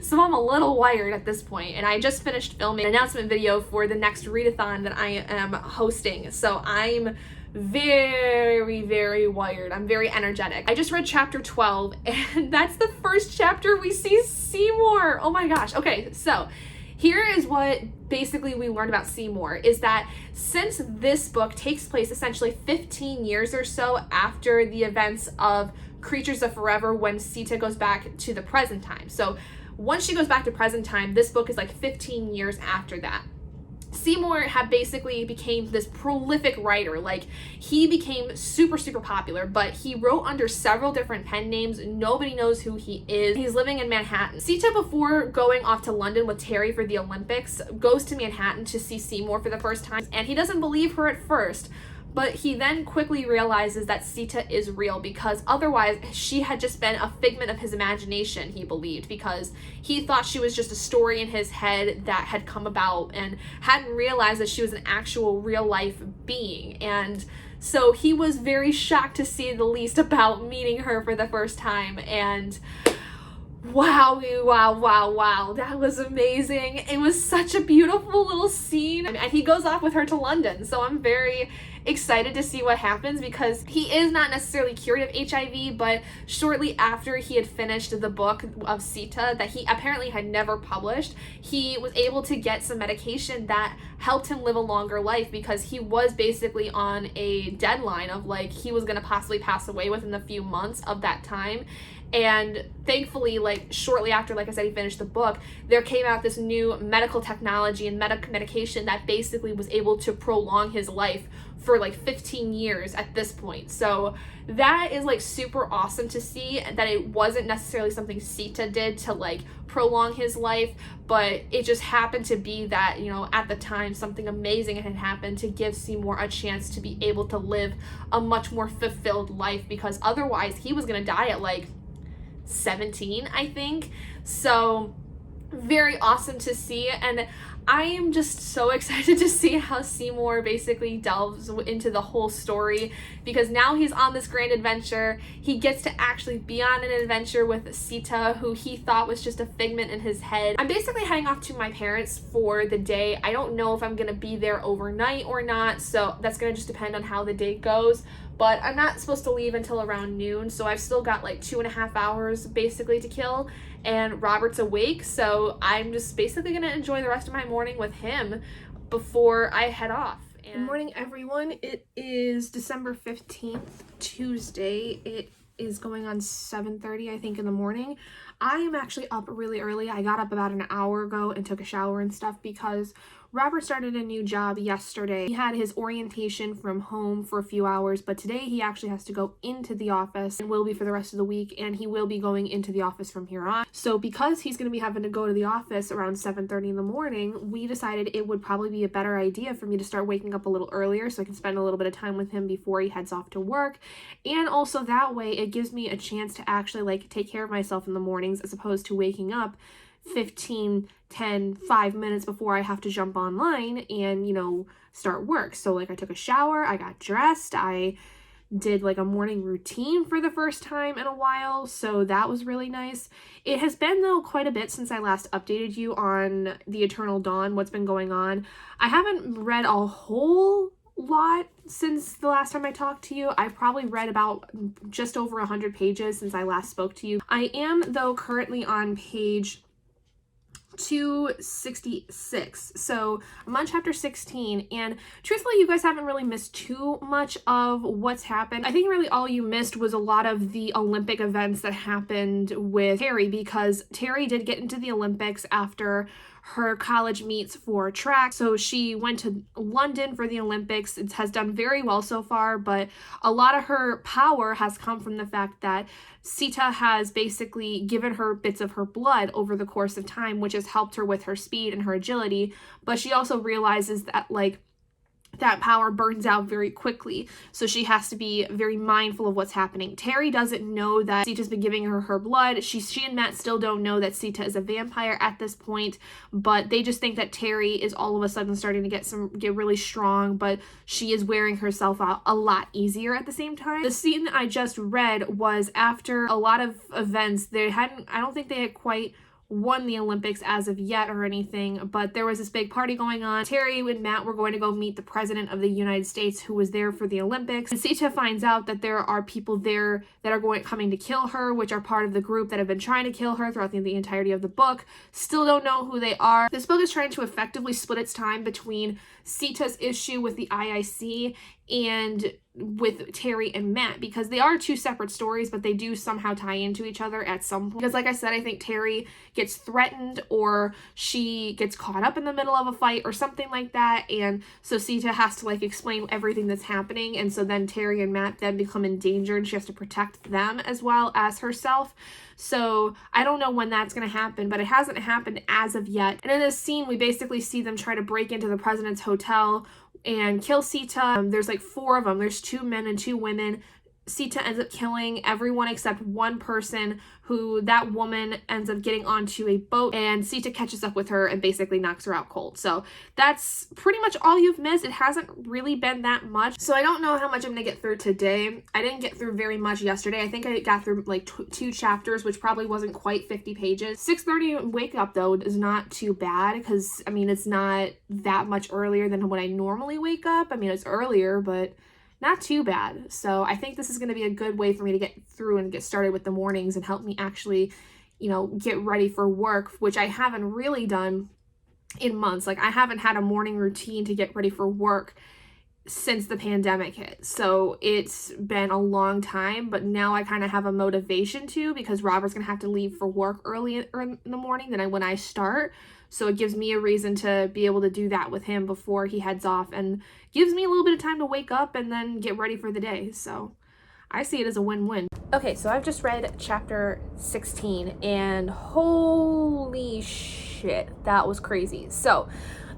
[SPEAKER 1] So I'm a little wired at this point, and I just finished filming an announcement video for the next readathon that I am hosting. So I'm very, very wired. I'm very energetic. I just read chapter 12, and that's the first chapter we see Seymour. Oh my gosh. Okay, so here is what basically we learned about Seymour, is that since this book takes place essentially 15 years or so after the events of Creatures of Forever, when Sita goes back to the present time. So once she goes back to present time, this book is like 15 years after that. Seymour had basically became this prolific writer. Like he became super, super popular, but he wrote under several different pen names. Nobody knows who he is. He's living in Manhattan. Sita, before going off to London with Terry for the Olympics, goes to Manhattan to see Seymour for the first time, and he doesn't believe her at first. But he then quickly realizes that Sita is real, because otherwise she had just been a figment of his imagination, he believed, because he thought she was just a story in his head that had come about, and hadn't realized that she was an actual real life being. And so he was very shocked, to say the least, about meeting her for the first time. And wow, that was amazing. It was such a beautiful little scene. And he goes off with her to London, so I'm very excited to see what happens, because he is not necessarily cured of HIV, but shortly after he had finished the book of Sita that he apparently had never published, he was able to get some medication that helped him live a longer life, because he was basically on a deadline of like he was going to possibly pass away within a few months of that time. And thankfully, like shortly after, like I said, he finished the book, there came out this new medical technology and medication that basically was able to prolong his life for like 15 years at this point. So that is like super awesome to see, that it wasn't necessarily something Sita did to like prolong his life, but it just happened to be that, you know, at the time something amazing had happened to give Seymour a chance to be able to live a much more fulfilled life, because otherwise he was going to die at like 17, I think. So very awesome to see, and I am just so excited to see how Seymour basically delves into the whole story, because now he's on this grand adventure. He gets to actually be on an adventure with Sita, who he thought was just a figment in his head. I'm basically heading off to my parents for the day. I don't know if I'm gonna be there overnight or not, so that's gonna just depend on how the day goes. But I'm not supposed to leave until around noon, so I've still got like 2.5 hours basically to kill, and Robert's awake, so I'm just basically gonna enjoy the rest of my morning with him before I head off. Good morning, everyone. It is December 15th, Tuesday. It is going on 7:30, I think, in the morning. I am actually up really early. I got up about an hour ago and took a shower and stuff because Robert started a new job yesterday. He had his orientation from home for a few hours, but today he actually has to go into the office and will be for the rest of the week, and he will be going into the office from here on. So because he's going to be having to go to the office around 7:30 in the morning, we decided it would probably be a better idea for me to start waking up a little earlier so I can spend a little bit of time with him before he heads off to work. And also that way it gives me a chance to actually like take care of myself in the mornings, as opposed to waking up 5 minutes before I have to jump online and, you know, start work. So like I took a shower, I got dressed, I did like a morning routine for the first time in a while, so that was really nice. It has been though quite a bit since I last updated you on the Eternal Dawn, what's been going on. I haven't read a whole lot since the last time I talked to you. I've probably read about just over 100 pages since I last spoke to you. I am though currently on page 266, so I'm on chapter 16, and truthfully you guys haven't really missed too much of what's happened. I think really all you missed was a lot of the Olympic events that happened with Terry, because Terry did get into the Olympics after her college meets for track. So she went to London for the Olympics. It has done very well so far, but a lot of her power has come from the fact that Sita has basically given her bits of her blood over the course of time, which has helped her with her speed and her agility. But she also realizes that like that power burns out very quickly, so she has to be very mindful of what's happening. Terry doesn't know that Sita's been giving her her blood. She and Matt still don't know that Sita is a vampire at this point, but they just think that Terry is all of a sudden starting to get really strong, but she is wearing herself out a lot easier at the same time. The scene that I just read was after a lot of events. I don't think they had quite won the Olympics as of yet or anything, but there was this big party going on. Terry and Matt were going to go meet the president of the United States, who was there for the Olympics, and Sita finds out that there are people there that are coming to kill her, which are part of the group that have been trying to kill her throughout the entirety of the book. Still don't know who they are. This book is trying to effectively split its time between Sita's issue with the IIC and with Terry and Matt, because they are two separate stories, but they do somehow tie into each other at some point. Because like I said, I think Terry gets threatened, or she gets caught up in the middle of a fight or something like that, and so Sita has to like explain everything that's happening, and so then Terry and Matt then become endangered and she has to protect them as well as herself. So I don't know when that's going to happen, but it hasn't happened as of yet. And in this scene, we basically see them try to break into the president's hotel and kill Sita. There's like 4 of them. There's 2 men and 2 women. Sita ends up killing everyone except one person, who that woman ends up getting onto a boat, and Sita catches up with her and basically knocks her out cold. So that's pretty much all you've missed. It hasn't really been that much, so I don't know how much I'm gonna get through today. I didn't get through very much yesterday. I think I got through like 2 chapters, which probably wasn't quite 50 pages. 6:30 wake up though is not too bad, because I mean it's not that much earlier than when I normally wake up. I mean it's earlier, but not too bad. So I think this is going to be a good way for me to get through and get started with the mornings and help me actually, you know, get ready for work, which I haven't really done in months. Like I haven't had a morning routine to get ready for work since the pandemic hit. So it's been a long time, but now I kind of have a motivation to, because Robert's going to have to leave for work early in the morning when I start. So it gives me a reason to be able to do that with him before he heads off, and gives me a little bit of time to wake up and then get ready for the day. So I see it as a win-win. Okay, so I've just read chapter 16 and holy shit, that was crazy. So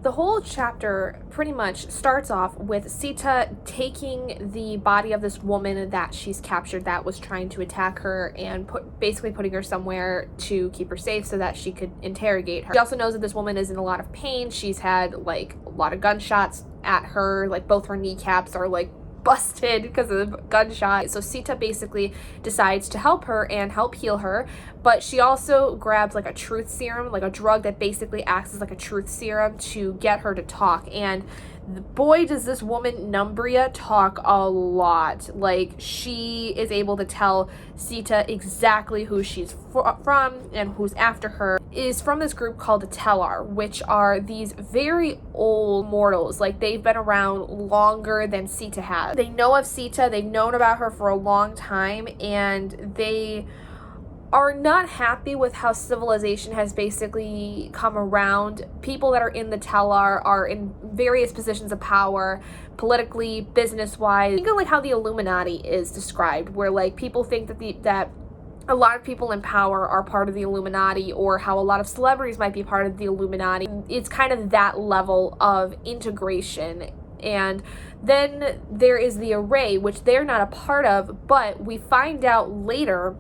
[SPEAKER 1] The whole chapter pretty much starts off with Sita taking the body of this woman that she's captured that was trying to attack her and basically putting her somewhere to keep her safe so that she could interrogate her. She also knows that this woman is in a lot of pain. She's had like a lot of gunshots at her, like both her kneecaps are like busted because of the gunshot. So Sita basically decides to help her and help heal her, but she also grabs like a truth serum, like a drug that basically acts as like a truth serum to get her to talk. And boy, does this woman Numbria talk a lot. Like, she is able to tell Sita exactly who she's from and who's after her. Is from this group called the Tellar, which are these very old mortals. Like, they've been around longer than Sita has. They know of Sita, they've known about her for a long time, and they are not happy with how civilization has basically come around. People that are in the Tellar are in various positions of power, politically, business-wise. Think of like how the Illuminati is described, where like people think that a lot of people in power are part of the Illuminati, or how a lot of celebrities might be part of the Illuminati. It's kind of that level of integration. And then there is the Array, which they're not a part of, but we find out later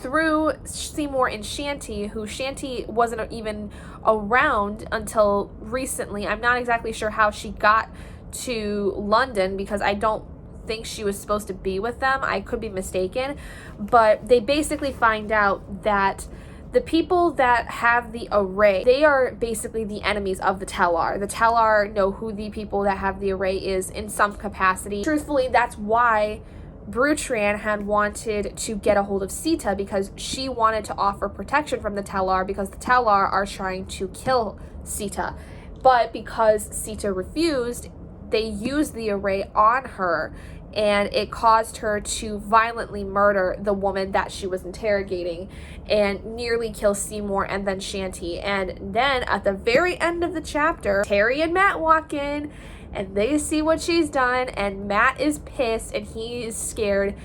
[SPEAKER 1] through Seymour and Shanti, who Shanti wasn't even around until recently. I'm not exactly sure how she got to London because I don't think she was supposed to be with them. I could be mistaken. But they basically find out that the people that have the Array, they are basically the enemies of the Tellar. The Tellar know who the people that have the Array is in some capacity. Truthfully, that's why Brutran had wanted to get a hold of Sita, because she wanted to offer protection from the Tellar because the Tellar are trying to kill Sita. But because Sita refused, they used the Array on her, and it caused her to violently murder the woman that she was interrogating and nearly kill Seymour and then Shanti. And then at the very end of the chapter, Terry and Matt walk in and they see what she's done, and Matt is pissed and he is scared,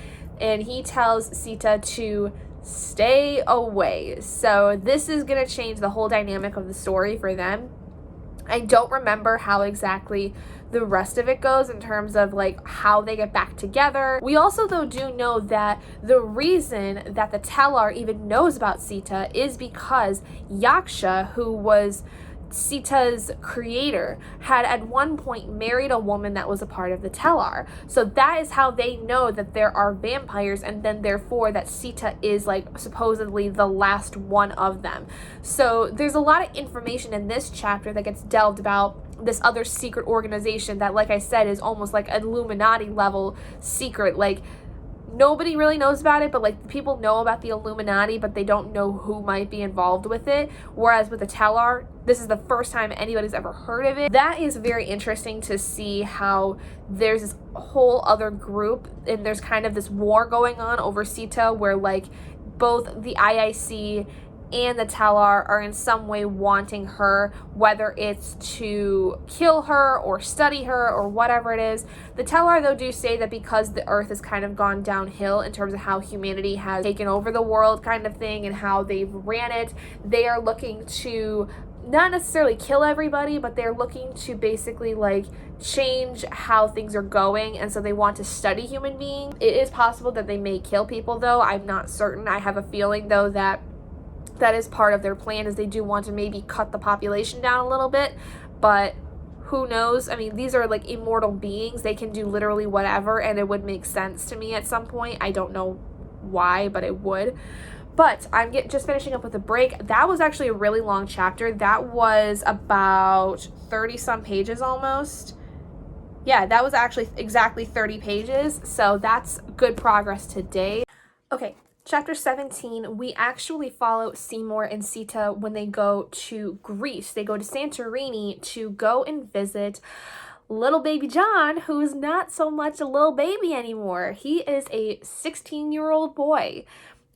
[SPEAKER 1] and he tells Sita to stay away. So this is going to change the whole dynamic of the story for them. I don't remember how exactly the rest of it goes in terms of like how they get back together. We also though do know that the reason that the Tellar even knows about Sita is because Yaksha, who was Sita's creator, had at one point married a woman that was a part of the Tellar. So that is how they know that there are vampires, and then therefore that Sita is like supposedly the last one of them. So there's a lot of information in this chapter that gets delved about this other secret organization that, like I said, is almost like an Illuminati level secret. Like, nobody really knows about it, but like people know about the Illuminati, but they don't know who might be involved with it. Whereas with the Tellar, this is the first time anybody's ever heard of it. That is very interesting to see how there's this whole other group and there's kind of this war going on over Sita, where like both the IIC and the Tellar are in some way wanting her, whether it's to kill her or study her or whatever it is. The Tellar though do say that because the earth has kind of gone downhill in terms of how humanity has taken over the world kind of thing and how they've ran it, they are looking to not necessarily kill everybody, but they're looking to basically like change how things are going, and so they want to study human beings. It is possible that they may kill people though. I'm not certain. I have a feeling though that is part of their plan, is they do want to maybe cut the population down a little bit, but who knows? I mean, these are like immortal beings. They can do literally whatever, and it would make sense to me at some point. I don't know why, but it would. But I'm just finishing up with a break. That was actually a really long chapter. That was about 30 some pages almost. Yeah, that was actually exactly 30 pages. So that's good progress today. Okay. Chapter 17, we actually follow Seymour and Sita when they go to Greece. They go to Santorini to go and visit little baby John, who is not so much a little baby anymore. He is a 16-year-old boy.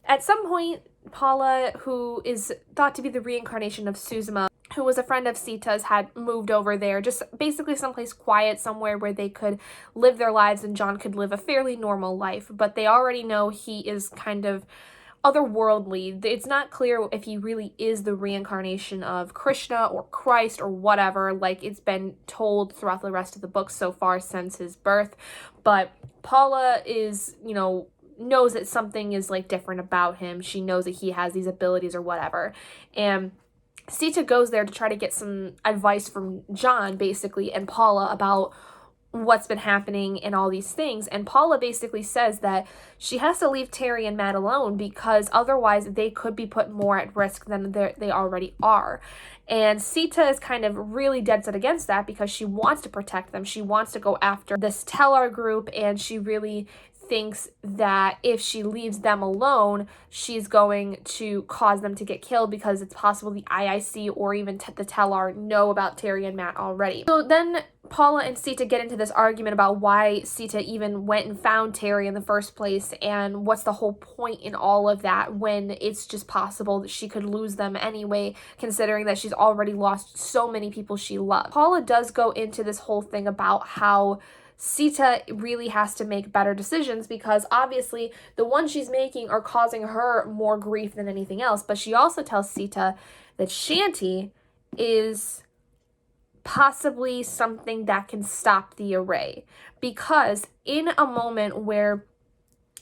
[SPEAKER 1] At some point, Paula, who is thought to be the reincarnation of Suzuma, who was a friend of Sita's, had moved over there, just basically someplace quiet, somewhere where they could live their lives and John could live a fairly normal life. But they already know he is kind of otherworldly. It's not clear if he really is the reincarnation of Krishna or Christ or whatever, like it's been told throughout the rest of the book so far since his birth. But Paula is, you know, knows that something is like different about him. She knows that he has these abilities or whatever. And Sita goes there to try to get some advice from John, basically, and Paula about what's been happening and all these things. And Paula basically says that she has to leave Terry and Matt alone because otherwise they could be put more at risk than they already are. And Sita is kind of really dead set against that because she wants to protect them. She wants to go after this Tellar group, and she really thinks that if she leaves them alone, she's going to cause them to get killed because it's possible the IIC or even the Tellar know about Terry and Matt already. So then Paula and Sita get into this argument about why Sita even went and found Terry in the first place and what's the whole point in all of that when it's just possible that she could lose them anyway, considering that she's already lost so many people she loves. Paula does go into this whole thing about how Sita really has to make better decisions because obviously the ones she's making are causing her more grief than anything else. But she also tells Sita that Shanti is possibly something that can stop the array, because in a moment where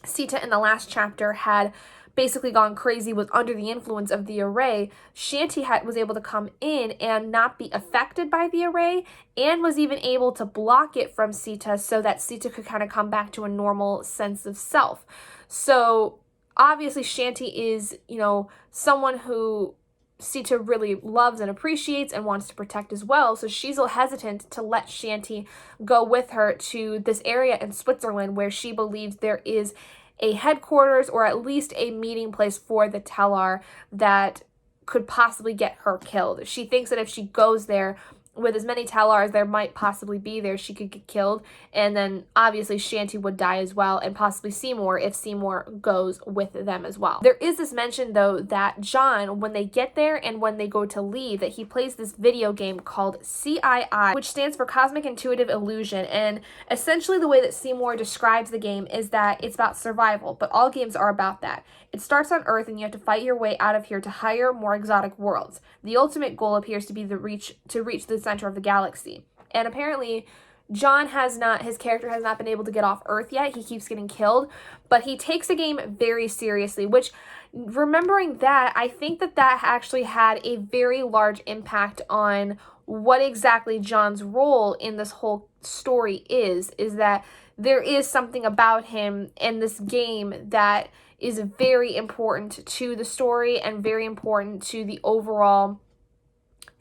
[SPEAKER 1] Sita in the last chapter had basically gone crazy, was under the influence of the array, Shanti was able to come in and not be affected by the array, and was even able to block it from Sita so that Sita could kind of come back to a normal sense of self. So obviously Shanti is, you know, someone who Sita really loves and appreciates and wants to protect as well. So she's hesitant to let Shanti go with her to this area in Switzerland where she believes there is a headquarters or at least a meeting place for the Tellar that could possibly get her killed. She thinks that if she goes there with as many Tellars there might possibly be there, she could get killed, and then obviously Shanti would die as well, and possibly Seymour if Seymour goes with them as well. There is this mention though that John, when they get there and when they go to leave, that he plays this video game called CII, which stands for Cosmic Intuitive Illusion, and essentially the way that Seymour describes the game is that it's about survival, but all games are about that. It starts on Earth and you have to fight your way out of here to higher, more exotic worlds. The ultimate goal appears to be to reach the center of the galaxy. And apparently John his character has not been able to get off Earth yet. He keeps getting killed, but he takes the game very seriously, which, remembering that, I think that actually had a very large impact on what exactly John's role in this whole story is that there is something about him in this game that is very important to the story and very important to the overall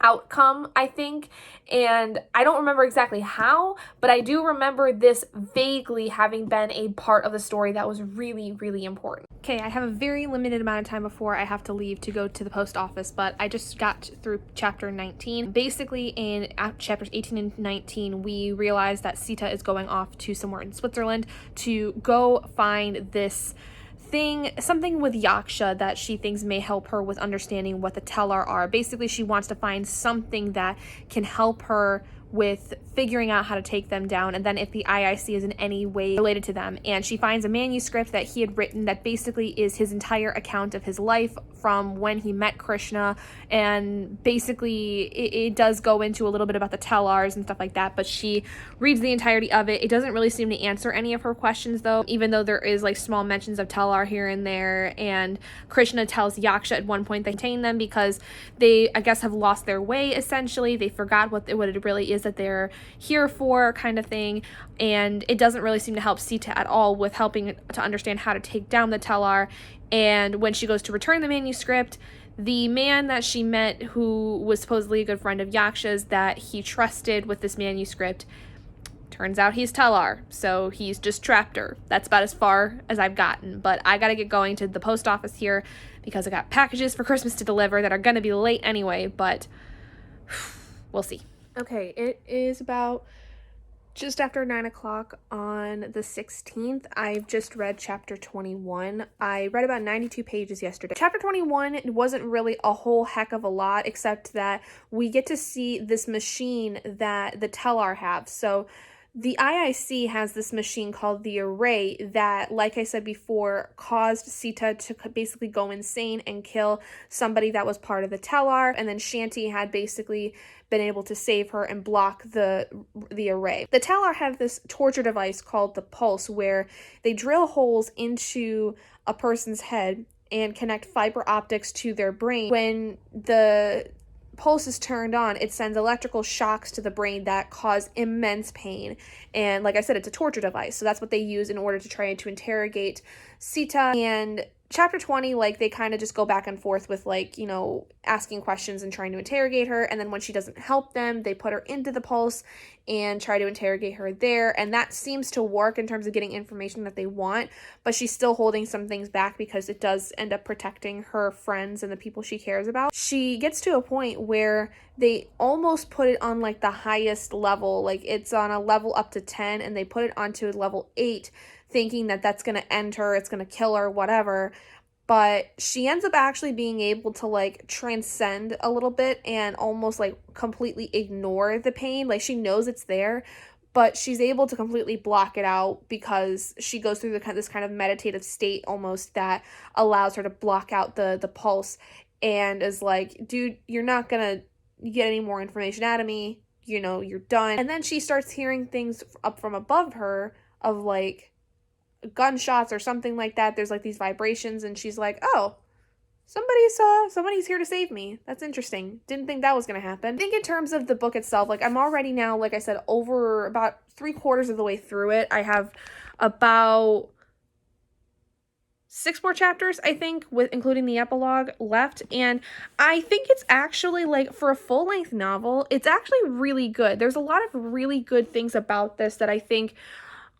[SPEAKER 1] outcome, I think. And I don't remember exactly how, but I do remember this vaguely having been a part of the story that was really, really important. Okay, I have a very limited amount of time before I have to leave to go to the post office, but I just got through chapter 19. Basically, in chapters 18 and 19, we realized that Sita is going off to somewhere in Switzerland to go find this something with Yaksha that she thinks may help her with understanding what the Tellar are. Basically, she wants to find something that can help her with figuring out how to take them down, and then if the IIC is in any way related to them. And she finds a manuscript that he had written that basically is his entire account of his life from when he met Krishna, and basically it does go into a little bit about the Tellars and stuff like that, but she reads the entirety of it. It doesn't really seem to answer any of her questions though, even though there is like small mentions of Tellar here and there, and Krishna tells Yaksha at one point they contain them because they, I guess, have lost their way essentially. They forgot what it really is that they're here for, kind of thing, and it doesn't really seem to help Sita at all with helping to understand how to take down the Tellar. And when she goes to return the manuscript, the man that she met, who was supposedly a good friend of Yaksha's that he trusted with this manuscript, turns out he's Tellar, so he's just trapped her. That's about as far as I've gotten, but I gotta get going to the post office here because I got packages for Christmas to deliver that are gonna be late anyway, but we'll see. Okay, it is about just after 9 o'clock on the 16th. I've just read chapter 21. I read about 92 pages yesterday. Chapter 21 wasn't really a whole heck of a lot, except that we get to see this machine that the Tellar have. So The IIC has this machine called the Array that, like I said before, caused Sita to basically go insane and kill somebody that was part of the Tellar, and then Shanti had basically been able to save her and block the Array. The Tellar have this torture device called the Pulse, where they drill holes into a person's head and connect fiber optics to their brain. When the pulse is turned on, it sends electrical shocks to the brain that cause immense pain. And like I said, it's a torture device. So that's what they use in order to try to interrogate Sita. And chapter 20, like, they kind of just go back and forth with, like, you know, asking questions and trying to interrogate her. And then when she doesn't help them, they put her into the Pulse and try to interrogate her there. And that seems to work in terms of getting information that they want, but she's still holding some things back because it does end up protecting her friends and the people she cares about. She gets to a point where they almost put it on, like, the highest level. Like, it's on a level up to 10, and they put it onto level 8, thinking that that's going to end her, it's going to kill her, whatever. But she ends up actually being able to, like, transcend a little bit and almost, like, completely ignore the pain. Like, she knows it's there, but she's able to completely block it out because she goes through this kind of meditative state almost that allows her to block out the pulse, and is like, dude, you're not going to get any more information out of me. You know, you're done. And then she starts hearing things up from above her of, like, gunshots or something like that. There's, like, these vibrations, and she's like, oh, somebody's here to save me. That's interesting. Didn't think that was gonna happen. I think in terms of the book itself, like, I'm already now, like I said, over about 3/4 of the way through it. I have about 6 more chapters, I think, with including the epilogue, left, and I think it's actually, like, for a full-length novel, it's actually really good. There's a lot of really good things about this that I think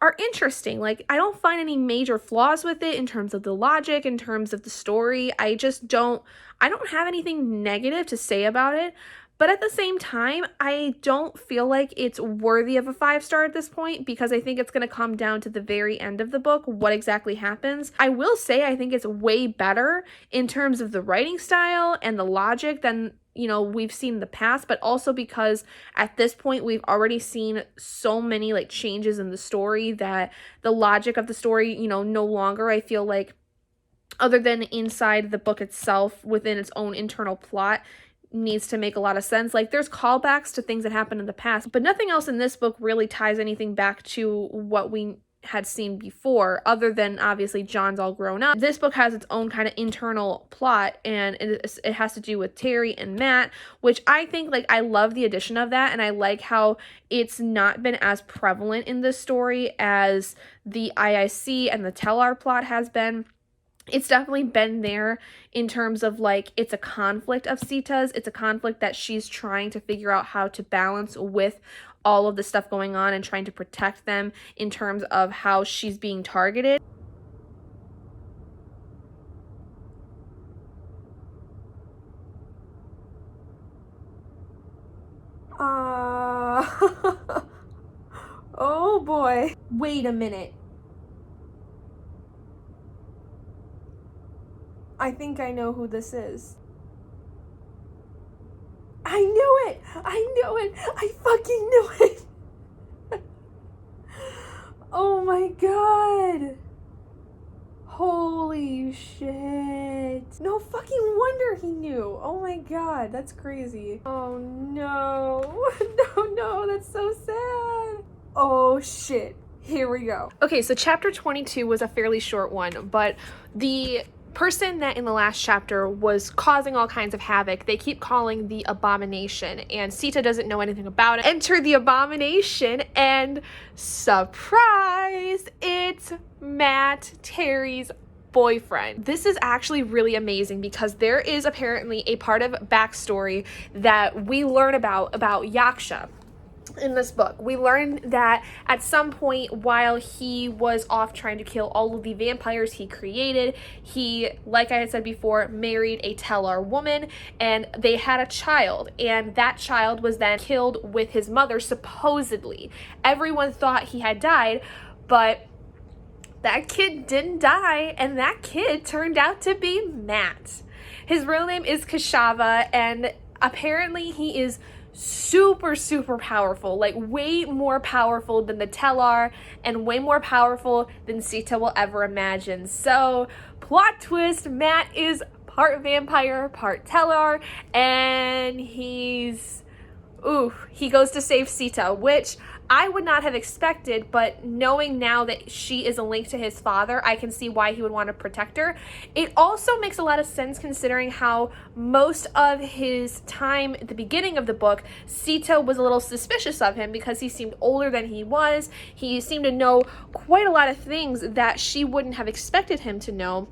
[SPEAKER 1] are interesting. Like, I don't find any major flaws with it in terms of the logic, in terms of the story. I don't have anything negative to say about it. But at the same time, I don't feel like it's worthy of a 5-star at this point, because I think it's going to come down to the very end of the book, what exactly happens. I will say I think it's way better in terms of the writing style and the logic than, you know, we've seen in the past, but also because at this point we've already seen so many, like, changes in the story that the logic of the story, you know, no longer, I feel like, other than inside the book itself within its own internal plot, needs to make a lot of sense. Like, there's callbacks to things that happened in the past, but nothing else in this book really ties anything back to what we had seen before, other than obviously John's all grown up. This book has its own kind of internal plot, and it has to do with Terry and Matt, which I think, like, I love the addition of that, and I like how it's not been as prevalent in this story as the IIC and the Tellar plot has been. It's definitely been there in terms of, like, it's a conflict of Sita's. It's a conflict that she's trying to figure out how to balance with all of the stuff going on and trying to protect them in terms of how she's being targeted. Oh boy. Wait a minute. I think I know who this is. I knew it! I knew it! I fucking knew it! Oh my god! Holy shit. No fucking wonder he knew. Oh my god, that's crazy. Oh no. No, that's so sad. Oh shit. Here we go. Okay, so chapter 22 was a fairly short one, but the person that in the last chapter was causing all kinds of havoc, they keep calling the Abomination, and Sita doesn't know anything about it. Enter the Abomination, and surprise, it's Matt, Terry's boyfriend. This is actually really amazing because there is apparently a part of backstory that we learn about Yaksha. In this book, we learned that at some point while he was off trying to kill all of the vampires he created, he, like I had said before, married a Tellar woman, and they had a child, and that child was then killed with his mother, supposedly. Everyone thought he had died, but that kid didn't die, and that kid turned out to be Matt. His real name is Kashava, and apparently he is super, super powerful, like way more powerful than the Tellar and way more powerful than Sita will ever imagine. So, plot twist, Matt is part vampire, part Tellar, and he goes to save Sita, which I would not have expected, but knowing now that she is a link to his father, I can see why he would want to protect her. It also makes a lot of sense considering how most of his time at the beginning of the book, Sita was a little suspicious of him because he seemed older than he was. He seemed to know quite a lot of things that she wouldn't have expected him to know.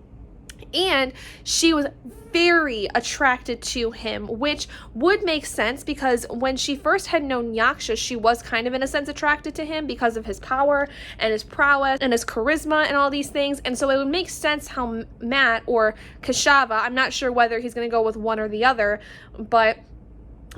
[SPEAKER 1] And she was very attracted to him, which would make sense because when she first had known Yaksha, she was kind of in a sense attracted to him because of his power and his prowess and his charisma and all these things. And so it would make sense how Matt or Kashava, I'm not sure whether he's going to go with one or the other, but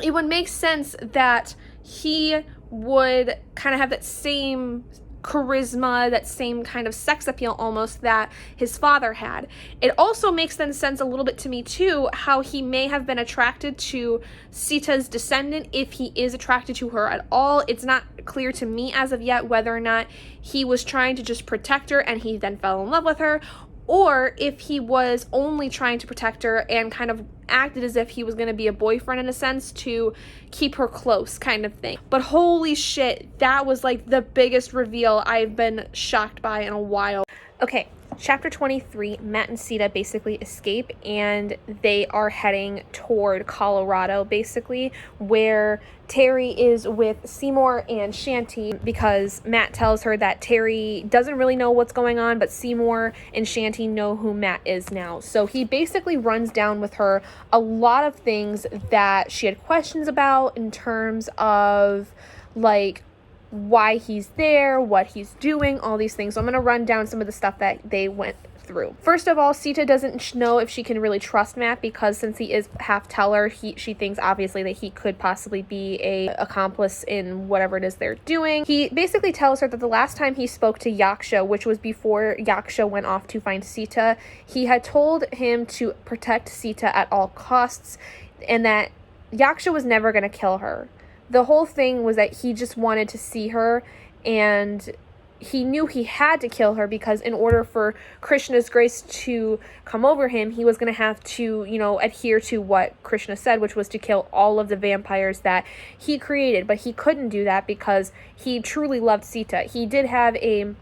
[SPEAKER 1] it would make sense that he would kind of have that same charisma, that same kind of sex appeal almost that his father had. It also makes then sense a little bit to me too how he may have been attracted to Sita's descendant, if he is attracted to her at all. It's not clear to me as of yet whether or not he was trying to just protect her and he then fell in love with her, or if he was only trying to protect her and kind of acted as if he was going to be a boyfriend in a sense to keep her close kind of thing. But holy shit, that was like the biggest reveal I've been shocked by in a while. Okay, chapter 23, Matt and Sita basically escape and they are heading toward Colorado basically, where Terry is with Seymour and Shanty because Matt tells her that Terry doesn't really know what's going on, but Seymour and Shanty know who Matt is now. So he basically runs down with her a lot of things that she had questions about in terms of like why he's there, what he's doing, all these things. So I'm going to run down some of the stuff that they went through. First of all, Sita doesn't know if she can really trust Matt because since he is half Teller, she thinks obviously that he could possibly be a accomplice in whatever it is they're doing. He basically tells her that the last time he spoke to Yaksha, which was before Yaksha went off to find Sita, he had told him to protect Sita at all costs and that Yaksha was never going to kill her. The whole thing was that he just wanted to see her and he knew he had to kill her because in order for Krishna's grace to come over him, he was going to have to, adhere to what Krishna said, which was to kill all of the vampires that he created. But he couldn't do that because he truly loved Sita. He did have a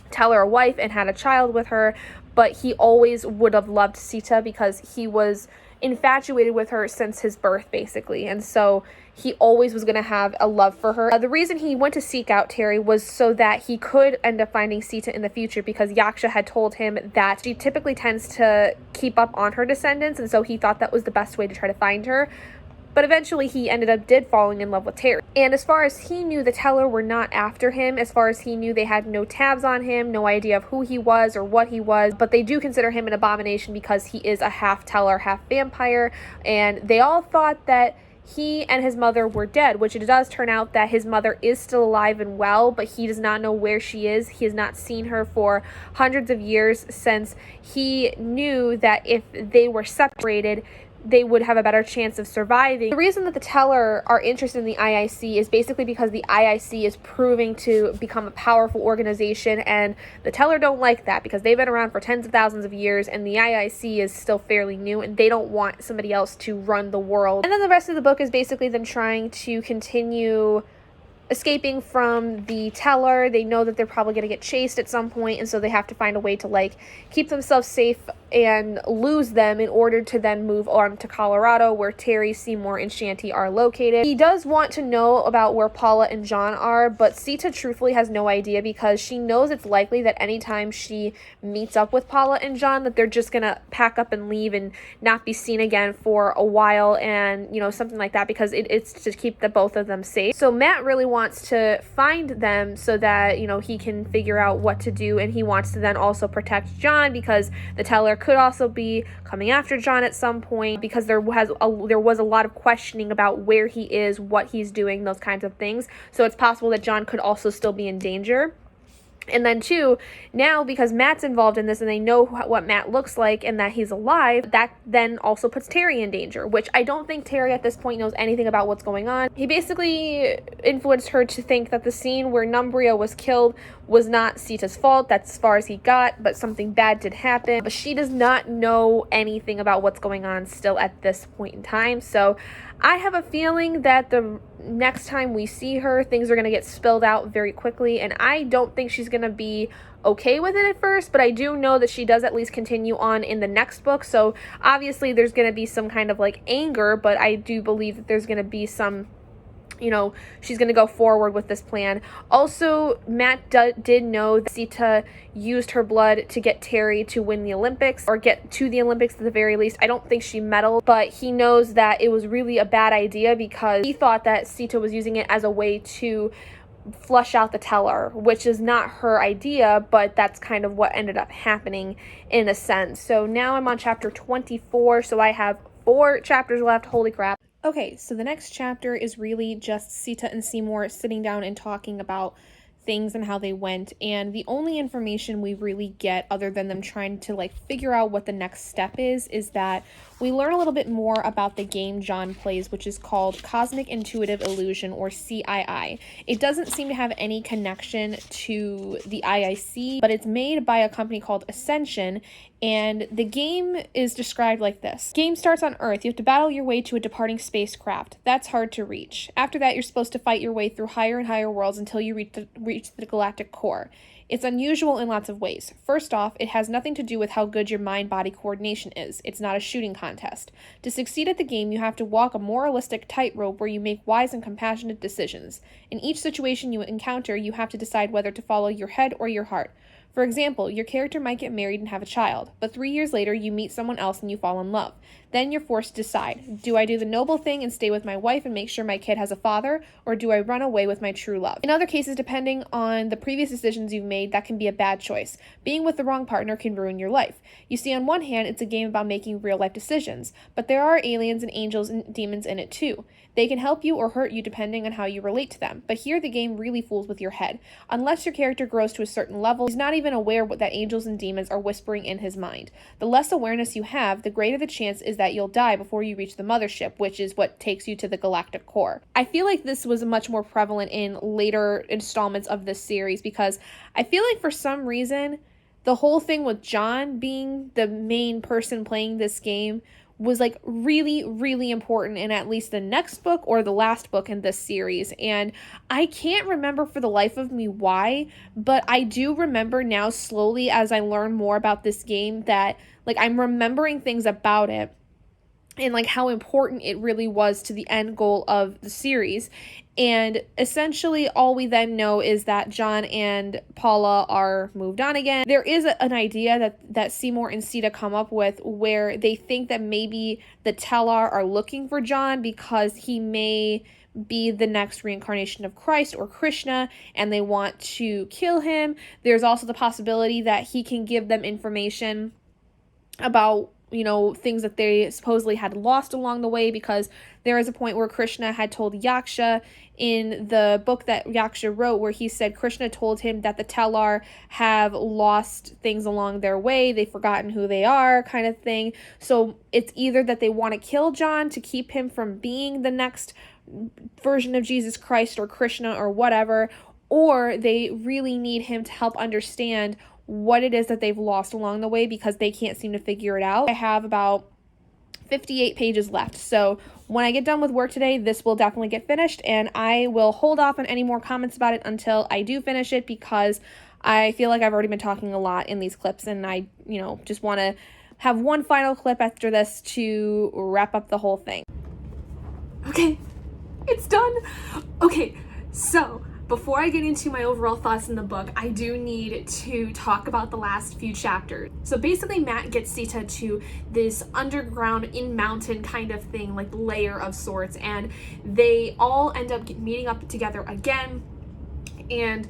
[SPEAKER 1] Teller wife and had a child with her, but he always would have loved Sita because he was infatuated with her since his birth, basically. And so he always was going to have a love for her. The reason he went to seek out Terry was so that he could end up finding Sita in the future because Yaksha had told him that she typically tends to keep up on her descendants, and so he thought that was the best way to try to find her. But eventually he ended up falling in love with Terry. And as far as he knew, the Teller were not after him. As far as he knew, they had no tabs on him, no idea of who he was or what he was. But they do consider him an abomination because he is a half Teller, half vampire. And they all thought that he and his mother were dead, which it does turn out that his mother is still alive and well, but he does not know where she is. He has not seen her for hundreds of years since he knew that if they were separated, they would have a better chance of surviving. The reason that the Teller are interested in the IIC is basically because the IIC is proving to become a powerful organization, and the Teller don't like that because they've been around for tens of thousands of years and the IIC is still fairly new and they don't want somebody else to run the world. And then the rest of the book is basically them trying to continue escaping from the Teller. They know that they're probably going to get chased at some point, and so they have to find a way to keep themselves safe and lose them in order to then move on to Colorado, where Terry, Seymour, and Shanty are located. He does want to know about where Paula and John are, but Sita truthfully has no idea because she knows it's likely that anytime she meets up with Paula and John that they're just going to pack up and leave and not be seen again for a while, and something like that, because it's to keep the both of them safe. So Matt really wants to find them so that he can figure out what to do, and he wants to then also protect John because the Teller could also be coming after John at some point because there was a lot of questioning about where he is, what he's doing, those kinds of things. So it's possible that John could also still be in danger. And then two, now because Matt's involved in this and they know what Matt looks like and that he's alive, that then also puts Terry in danger, which I don't think Terry at this point knows anything about what's going on. He basically influenced her to think that the scene where Numbria was killed was not Sita's fault. That's as far as he got, but something bad did happen. But she does not know anything about what's going on still at this point in time. So I have a feeling that the next time we see her, things are going to get spilled out very quickly, and I don't think she's going to be okay with it at first, but I do know that she does at least continue on in the next book, so obviously there's going to be some kind of like anger, but I do believe that there's going to be some, she's going to go forward with this plan. Also, Matt did know that Sita used her blood to get Terry to win the Olympics, or get to the Olympics at the very least. I don't think she medaled, but he knows that it was really a bad idea because he thought that Sita was using it as a way to flush out the teller, which is not her idea, but that's kind of what ended up happening in a sense. So now I'm on chapter 24, so I have 4 chapters left. Holy crap. Okay, so the next chapter is really just Sita and Seymour sitting down and talking about things and how they went, and the only information we really get other than them trying to like figure out what the next step is that we learn a little bit more about the game John plays, which is called Cosmic Intuitive Illusion, or CII. It doesn't seem to have any connection to the IIC, but it's made by a company called Ascension, and the game is described like this. Game starts on Earth. You have to battle your way to a departing spacecraft. That's hard to reach. After that, you're supposed to fight your way through higher and higher worlds until you reach the galactic core. It's unusual in lots of ways. First off, it has nothing to do with how good your mind-body coordination is. It's not a shooting contest. To succeed at the game, you have to walk a moralistic tightrope where you make wise and compassionate decisions. In each situation you encounter, you have to decide whether to follow your head or your heart. For example, your character might get married and have a child, but 3 years later you meet someone else and you fall in love. Then you're forced to decide, do I do the noble thing and stay with my wife and make sure my kid has a father, or do I run away with my true love? In other cases, depending on the previous decisions you've made, that can be a bad choice. Being with the wrong partner can ruin your life. You see, on one hand, it's a game about making real-life decisions, but there are aliens and angels and demons in it too. They can help you or hurt you depending on how you relate to them, but here the game really fools with your head. Unless your character grows to a certain level, he's not even aware that angels and demons are whispering in his mind. The less awareness you have, the greater the chance is that you'll die before you reach the mothership, which is what takes you to the galactic core. I feel like this was much more prevalent in later installments of this series because I feel like for some reason, the whole thing with John being the main person playing this game was like really, really important in at least the next book or the last book in this series. And I can't remember for the life of me why, but I do remember now slowly as I learn more about this game that like I'm remembering things about it and like how important it really was to the end goal of the series. And essentially all we then know is that John and Paula are moved on again. There is an idea that Seymour and Sita come up with where they think that maybe the Tellar are looking for John because he may be the next reincarnation of Christ or Krishna and they want to kill him. There's also the possibility that he can give them information about things that they supposedly had lost along the way, because there is a point where Krishna had told Yaksha in the book that Yaksha wrote where he said Krishna told him that the Tellar have lost things along their way, they've forgotten who they are, kind of thing. So it's either that they want to kill John to keep him from being the next version of Jesus Christ or Krishna or whatever, or they really need him to help understand what it is that they've lost along the way because they can't seem to figure it out. I have about 58 pages left, so when I get done with work today, this will definitely get finished, and I will hold off on any more comments about it until I do finish it because I feel like I've already been talking a lot in these clips, and I, just want to have one final clip after this to wrap up the whole thing. Okay, it's done. Okay, so before I get into my overall thoughts in the book, I do need to talk about the last few chapters. So basically Matt gets Sita to this underground in-mountain kind of thing, like layer of sorts, and they all end up meeting up together again, and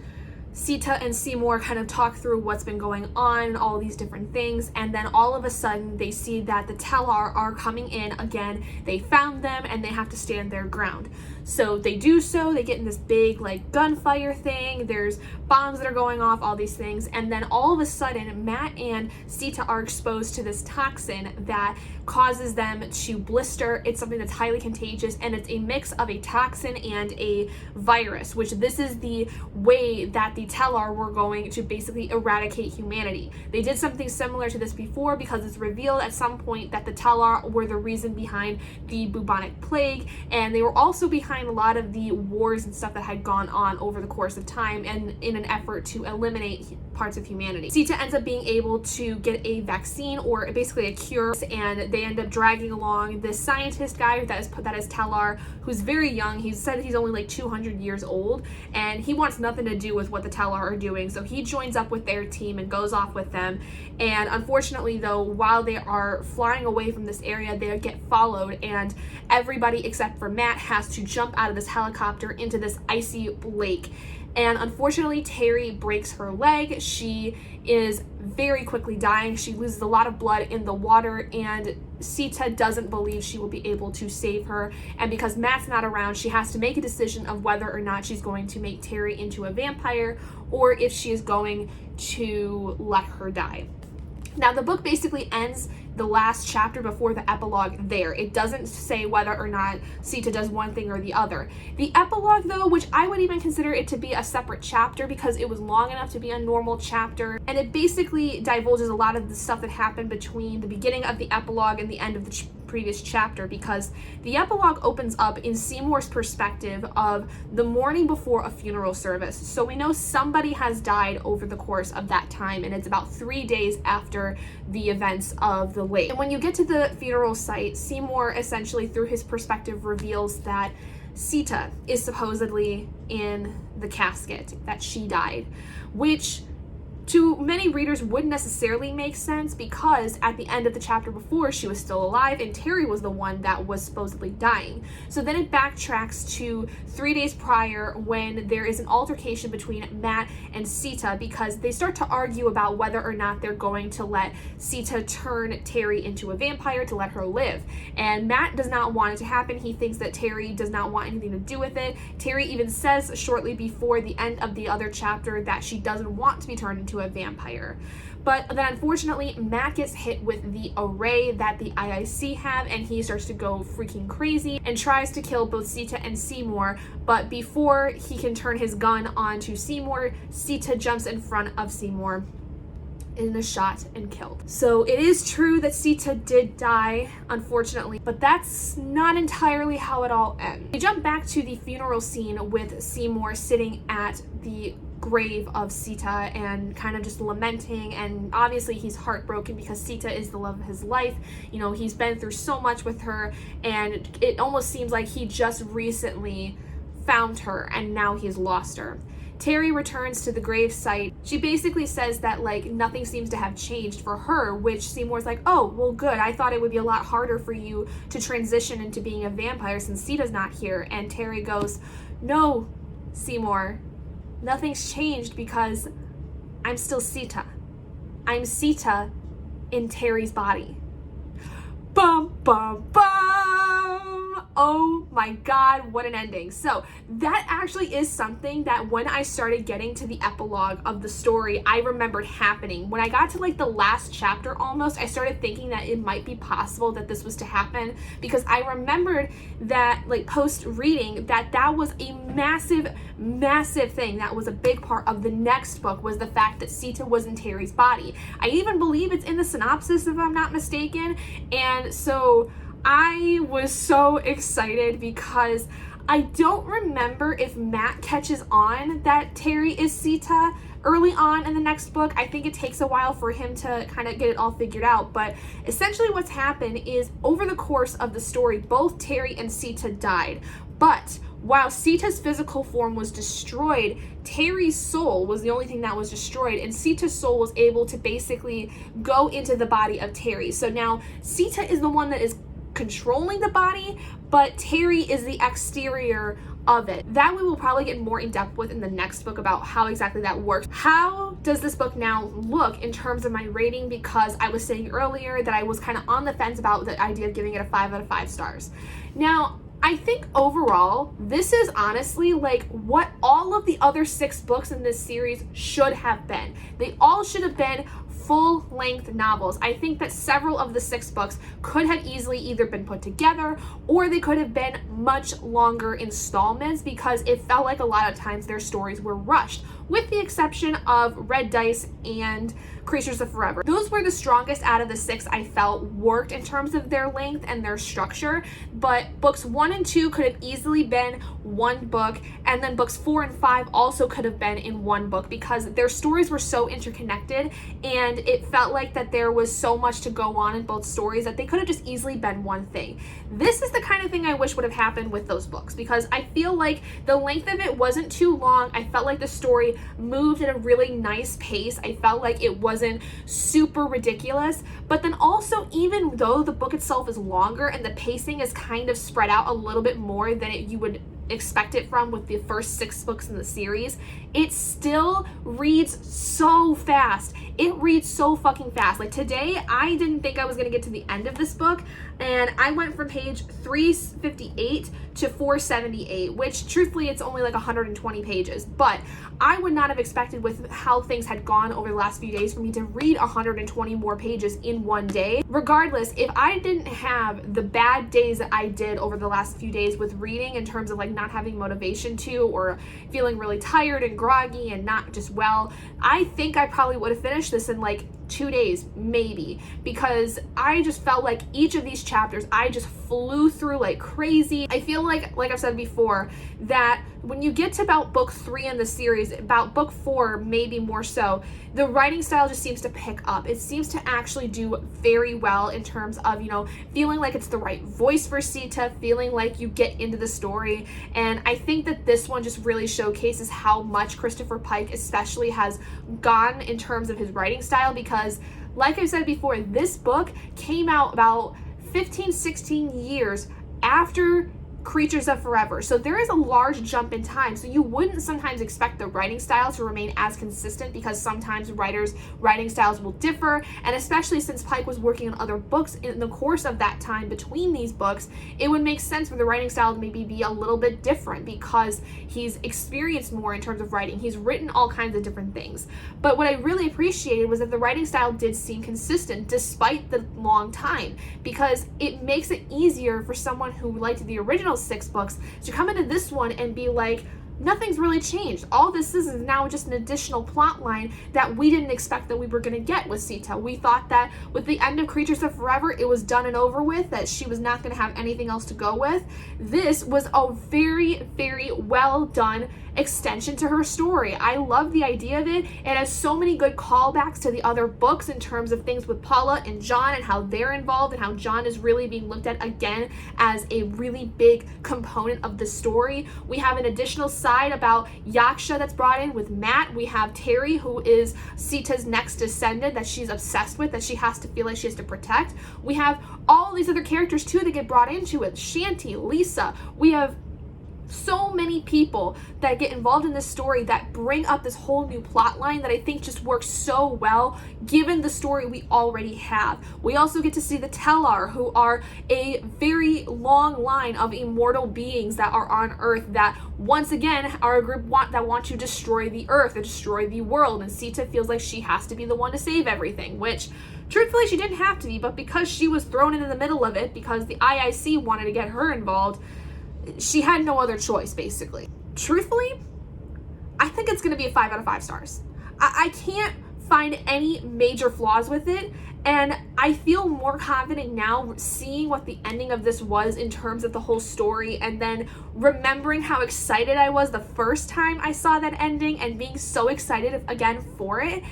[SPEAKER 1] Sita and Seymour kind of talk through what's been going on, all these different things, and then all of a sudden they see that the Tellar are coming in again. They found them and they have to stand their ground. So they do so, they get in this big like gunfire thing, there's bombs that are going off, all these things, and then all of a sudden Matt and Sita are exposed to this toxin that causes them to blister. It's something that's highly contagious, and it's a mix of a toxin and a virus, which this is the way that the Tellar were going to basically eradicate humanity. They did something similar to this before, because it's revealed at some point that the Tellar were the reason behind the bubonic plague, and they were also behind a lot of the wars and stuff that had gone on over the course of time, and in an effort to eliminate parts of humanity. Sita ends up being able to get a vaccine, or basically a cure, and they end up dragging along this scientist guy that is Tellar, who's very young. He said he's only like 200 years old, and he wants nothing to do with what the Tellar are doing, so he joins up with their team and goes off with them. And unfortunately though, while they are flying away from this area, they get followed, and everybody except for Matt has to jump out of this helicopter into this icy lake. And unfortunately, Terry breaks her leg. She is very quickly dying. She loses a lot of blood in the water, and Sita doesn't believe she will be able to save her. And because Matt's not around, she has to make a decision of whether or not she's going to make Terry into a vampire, or if she is going to let her die. Now, the book basically ends the last chapter before the epilogue there. It doesn't say whether or not Sita does one thing or the other. The epilogue though, which I would even consider it to be a separate chapter because it was long enough to be a normal chapter, and it basically divulges a lot of the stuff that happened between the beginning of the epilogue and the end of the previous chapter, because the epilogue opens up in Seymour's perspective of the morning before a funeral service. So we know somebody has died over the course of that time, and it's about 3 days after the events of the lake. And when you get to the funeral site, Seymour essentially through his perspective reveals that Sita is supposedly in the casket, that she died, which to many readers wouldn't necessarily make sense, because at the end of the chapter before, she was still alive and Terry was the one that was supposedly dying. So then it backtracks to 3 days prior, when there is an altercation between Matt and Sita, because they start to argue about whether or not they're going to let Sita turn Terry into a vampire to let her live. And Matt does not want it to happen. He thinks that Terry does not want anything to do with it. Terry even says shortly before the end of the other chapter that she doesn't want to be turned into a vampire. But then unfortunately, Matt gets hit with the array that the IIC have, and he starts to go freaking crazy and tries to kill both Sita and Seymour. But before he can turn his gun onto Seymour, Sita jumps in front of Seymour in a shot and killed. So it is true that Sita did die, unfortunately, but that's not entirely how it all ends. We jump back to the funeral scene with Seymour sitting at the grave of Sita and kind of just lamenting, and obviously he's heartbroken because Sita is the love of his life. You know, he's been through so much with her, and it almost seems like he just recently found her and now he's lost her. Terry returns to the grave site. She basically says that like nothing seems to have changed for her, which Seymour's like, oh, well good, I thought it would be a lot harder for you to transition into being a vampire since Sita's not here. And Terry goes, no, Seymour, nothing's changed because I'm still Sita. I'm Sita in Terry's body. Bum, bum, bum! Oh my god, what an ending. So that actually is something that when I started getting to the epilogue of the story, I remembered happening. When I got to like the last chapter almost, I started thinking that it might be possible that this was to happen, because I remembered that like post reading that was a massive thing. That was a big part of the next book, was the fact that Sita was in Terry's body. I even believe it's in the synopsis if I'm not mistaken. And so I was so excited because I don't remember if Matt catches on that Terry is Sita early on in the next book. I think it takes a while for him to kind of get it all figured out, but essentially what's happened is over the course of the story, both Terry and Sita died. But while Sita's physical form was destroyed, Terry's soul was the only thing that was destroyed, and Sita's soul was able to basically go into the body of Terry. So now Sita is the one that is controlling the body, but Terry is the exterior of it. That we will probably get more in depth with in the next book about how exactly that works. How does this book now look in terms of my rating? Because I was saying earlier that I was kind of on the fence about the idea of giving it a 5 out of 5 stars. Now, I think overall, this is honestly like what all of the other 6 books in this series should have been. They all should have been full-length novels. I think that several of the 6 books could have easily either been put together or they could have been much longer installments, because it felt like a lot of times their stories were rushed, with the exception of Red Dice and Creatures of Forever. Those were the strongest out of the 6 I felt worked in terms of their length and their structure, but books 1 and 2 could have easily been one book, and then books 4 and 5 also could have been in one book, because their stories were so interconnected and it felt like that there was so much to go on in both stories that they could have just easily been one thing. This is the kind of thing I wish would have happened with those books, because I feel like the length of it wasn't too long. I felt like the story moved at a really nice pace. I felt like it wasn't super ridiculous, but then also, even though the book itself is longer and the pacing is kind of spread out a little bit more than you would expect it from with the first 6 books in the series, it still reads so fast. It reads so fucking fast. Like today, I didn't think I was gonna get to the end of this book, and I went from page 358 to 478, which truthfully it's only like 120 pages, but I would not have expected, with how things had gone over the last few days, for me to read 120 more pages in one day. Regardless, if I didn't have the bad days that I did over the last few days with reading, in terms of like not having motivation to, or feeling really tired and groggy and not just well, I think I probably would have finished this in like 2 days, maybe, because I just felt like each of these chapters I just flew through like crazy. I feel like I've said before, that when you get to about book 3 in the series, about book 4 maybe more so, the writing style just seems to pick up. It seems to actually do very well in terms of, feeling like it's the right voice for Sita, feeling like you get into the story. And I think that this one just really showcases how much Christopher Pike especially has gone in terms of his writing style, because like I said before, this book came out about 15-16 years after Creatures of Forever. So there is a large jump in time. So you wouldn't sometimes expect the writing style to remain as consistent, because sometimes writers' writing styles will differ. And especially since Pike was working on other books in the course of that time between these books, it would make sense for the writing style to maybe be a little bit different, because he's experienced more in terms of writing. He's written all kinds of different things. But what I really appreciated was that the writing style did seem consistent despite the long time, because it makes it easier for someone who liked the original 6 books to come into this one and be like, nothing's really changed. All this is now just an additional plot line that we didn't expect that we were going to get with Sita. We thought that with the end of Creatures of Forever, it was done and over with, that she was not going to have anything else to go with. This was a very, very well done extension to her story. I love the idea of it. It has so many good callbacks to the other books in terms of things with Paula and John and how they're involved, and how John is really being looked at again as a really big component of the story. We have an additional side about Yaksha that's brought in with Matt. We have Terry, who is Sita's next descendant that she's obsessed with, that she has to feel like she has to protect. We have all these other characters too that get brought into it. Shanti, Lisa. We have so many people that get involved in this story that bring up this whole new plot line that I think just works so well given the story we already have. We also get to see the Tellar, who are a very long line of immortal beings that are on Earth, that once again are a group that want to destroy the Earth and destroy the world, and Sita feels like she has to be the one to save everything, which truthfully she didn't have to be, but because she was thrown into the middle of it because the IIC wanted to get her involved, she had no other choice, basically. Truthfully, I think it's going to be a 5 out of 5 stars. I can't find any major flaws with it, and I feel more confident now seeing what the ending of this was in terms of the whole story, and then remembering how excited I was the first time I saw that ending and being so excited again for it.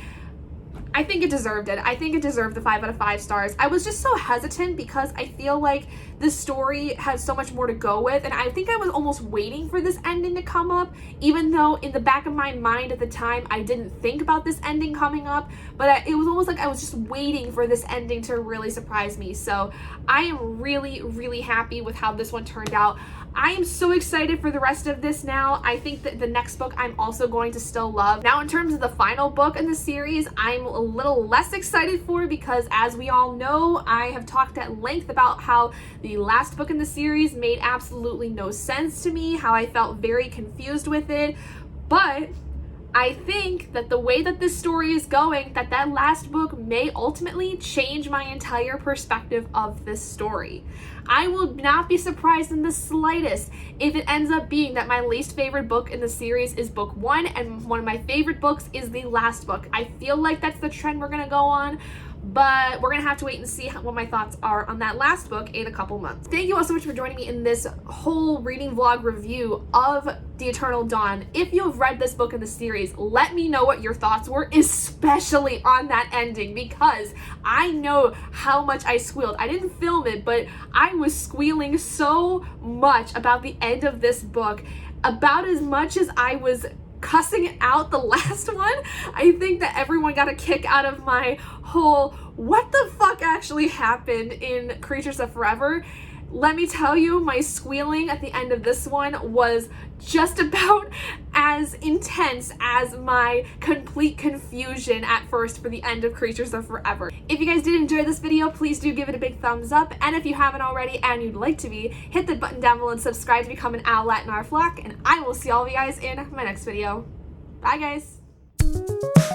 [SPEAKER 1] I think it deserved it. I think it deserved the 5 out of 5 stars. I was just so hesitant because I feel like the story has so much more to go with, and I think I was almost waiting for this ending to come up, even though in the back of my mind at the time I didn't think about this ending coming up, but it was almost like I was just waiting for this ending to really surprise me. So I am really, really happy with how this one turned out. I am so excited for the rest of this now. I think that the next book I'm also going to still love. Now, in terms of the final book in the series, I'm a little less excited for because, as we all know, I have talked at length about how the last book in the series made absolutely no sense to me, how I felt very confused with it, but I think that the way that this story is going, that last book may ultimately change my entire perspective of this story. I will not be surprised in the slightest if it ends up being that my least favorite book in the series is book 1 and one of my favorite books is the last book. I feel like that's the trend we're gonna go on, but we're gonna have to wait and see what my thoughts are on that last book in a couple months. Thank you all so much for joining me in this whole reading vlog review of The Eternal Dawn. If you have read this book in the series, let me know what your thoughts were, especially on that ending, because I know how much I squealed. I didn't film it, but I was squealing so much about the end of this book, about as much as I was cussing out the last one. I think that everyone got a kick out of my whole what the fuck actually happened in Creatures of Forever. Let me tell you, my squealing at the end of this one was just about as intense as my complete confusion at first for the end of Creatures of Forever. If you guys did enjoy this video, please do give it a big thumbs up, and if you haven't already and you'd like to be, hit the button down below and subscribe to become an owlet in our flock, and I will see all of you guys in my next video. Bye guys!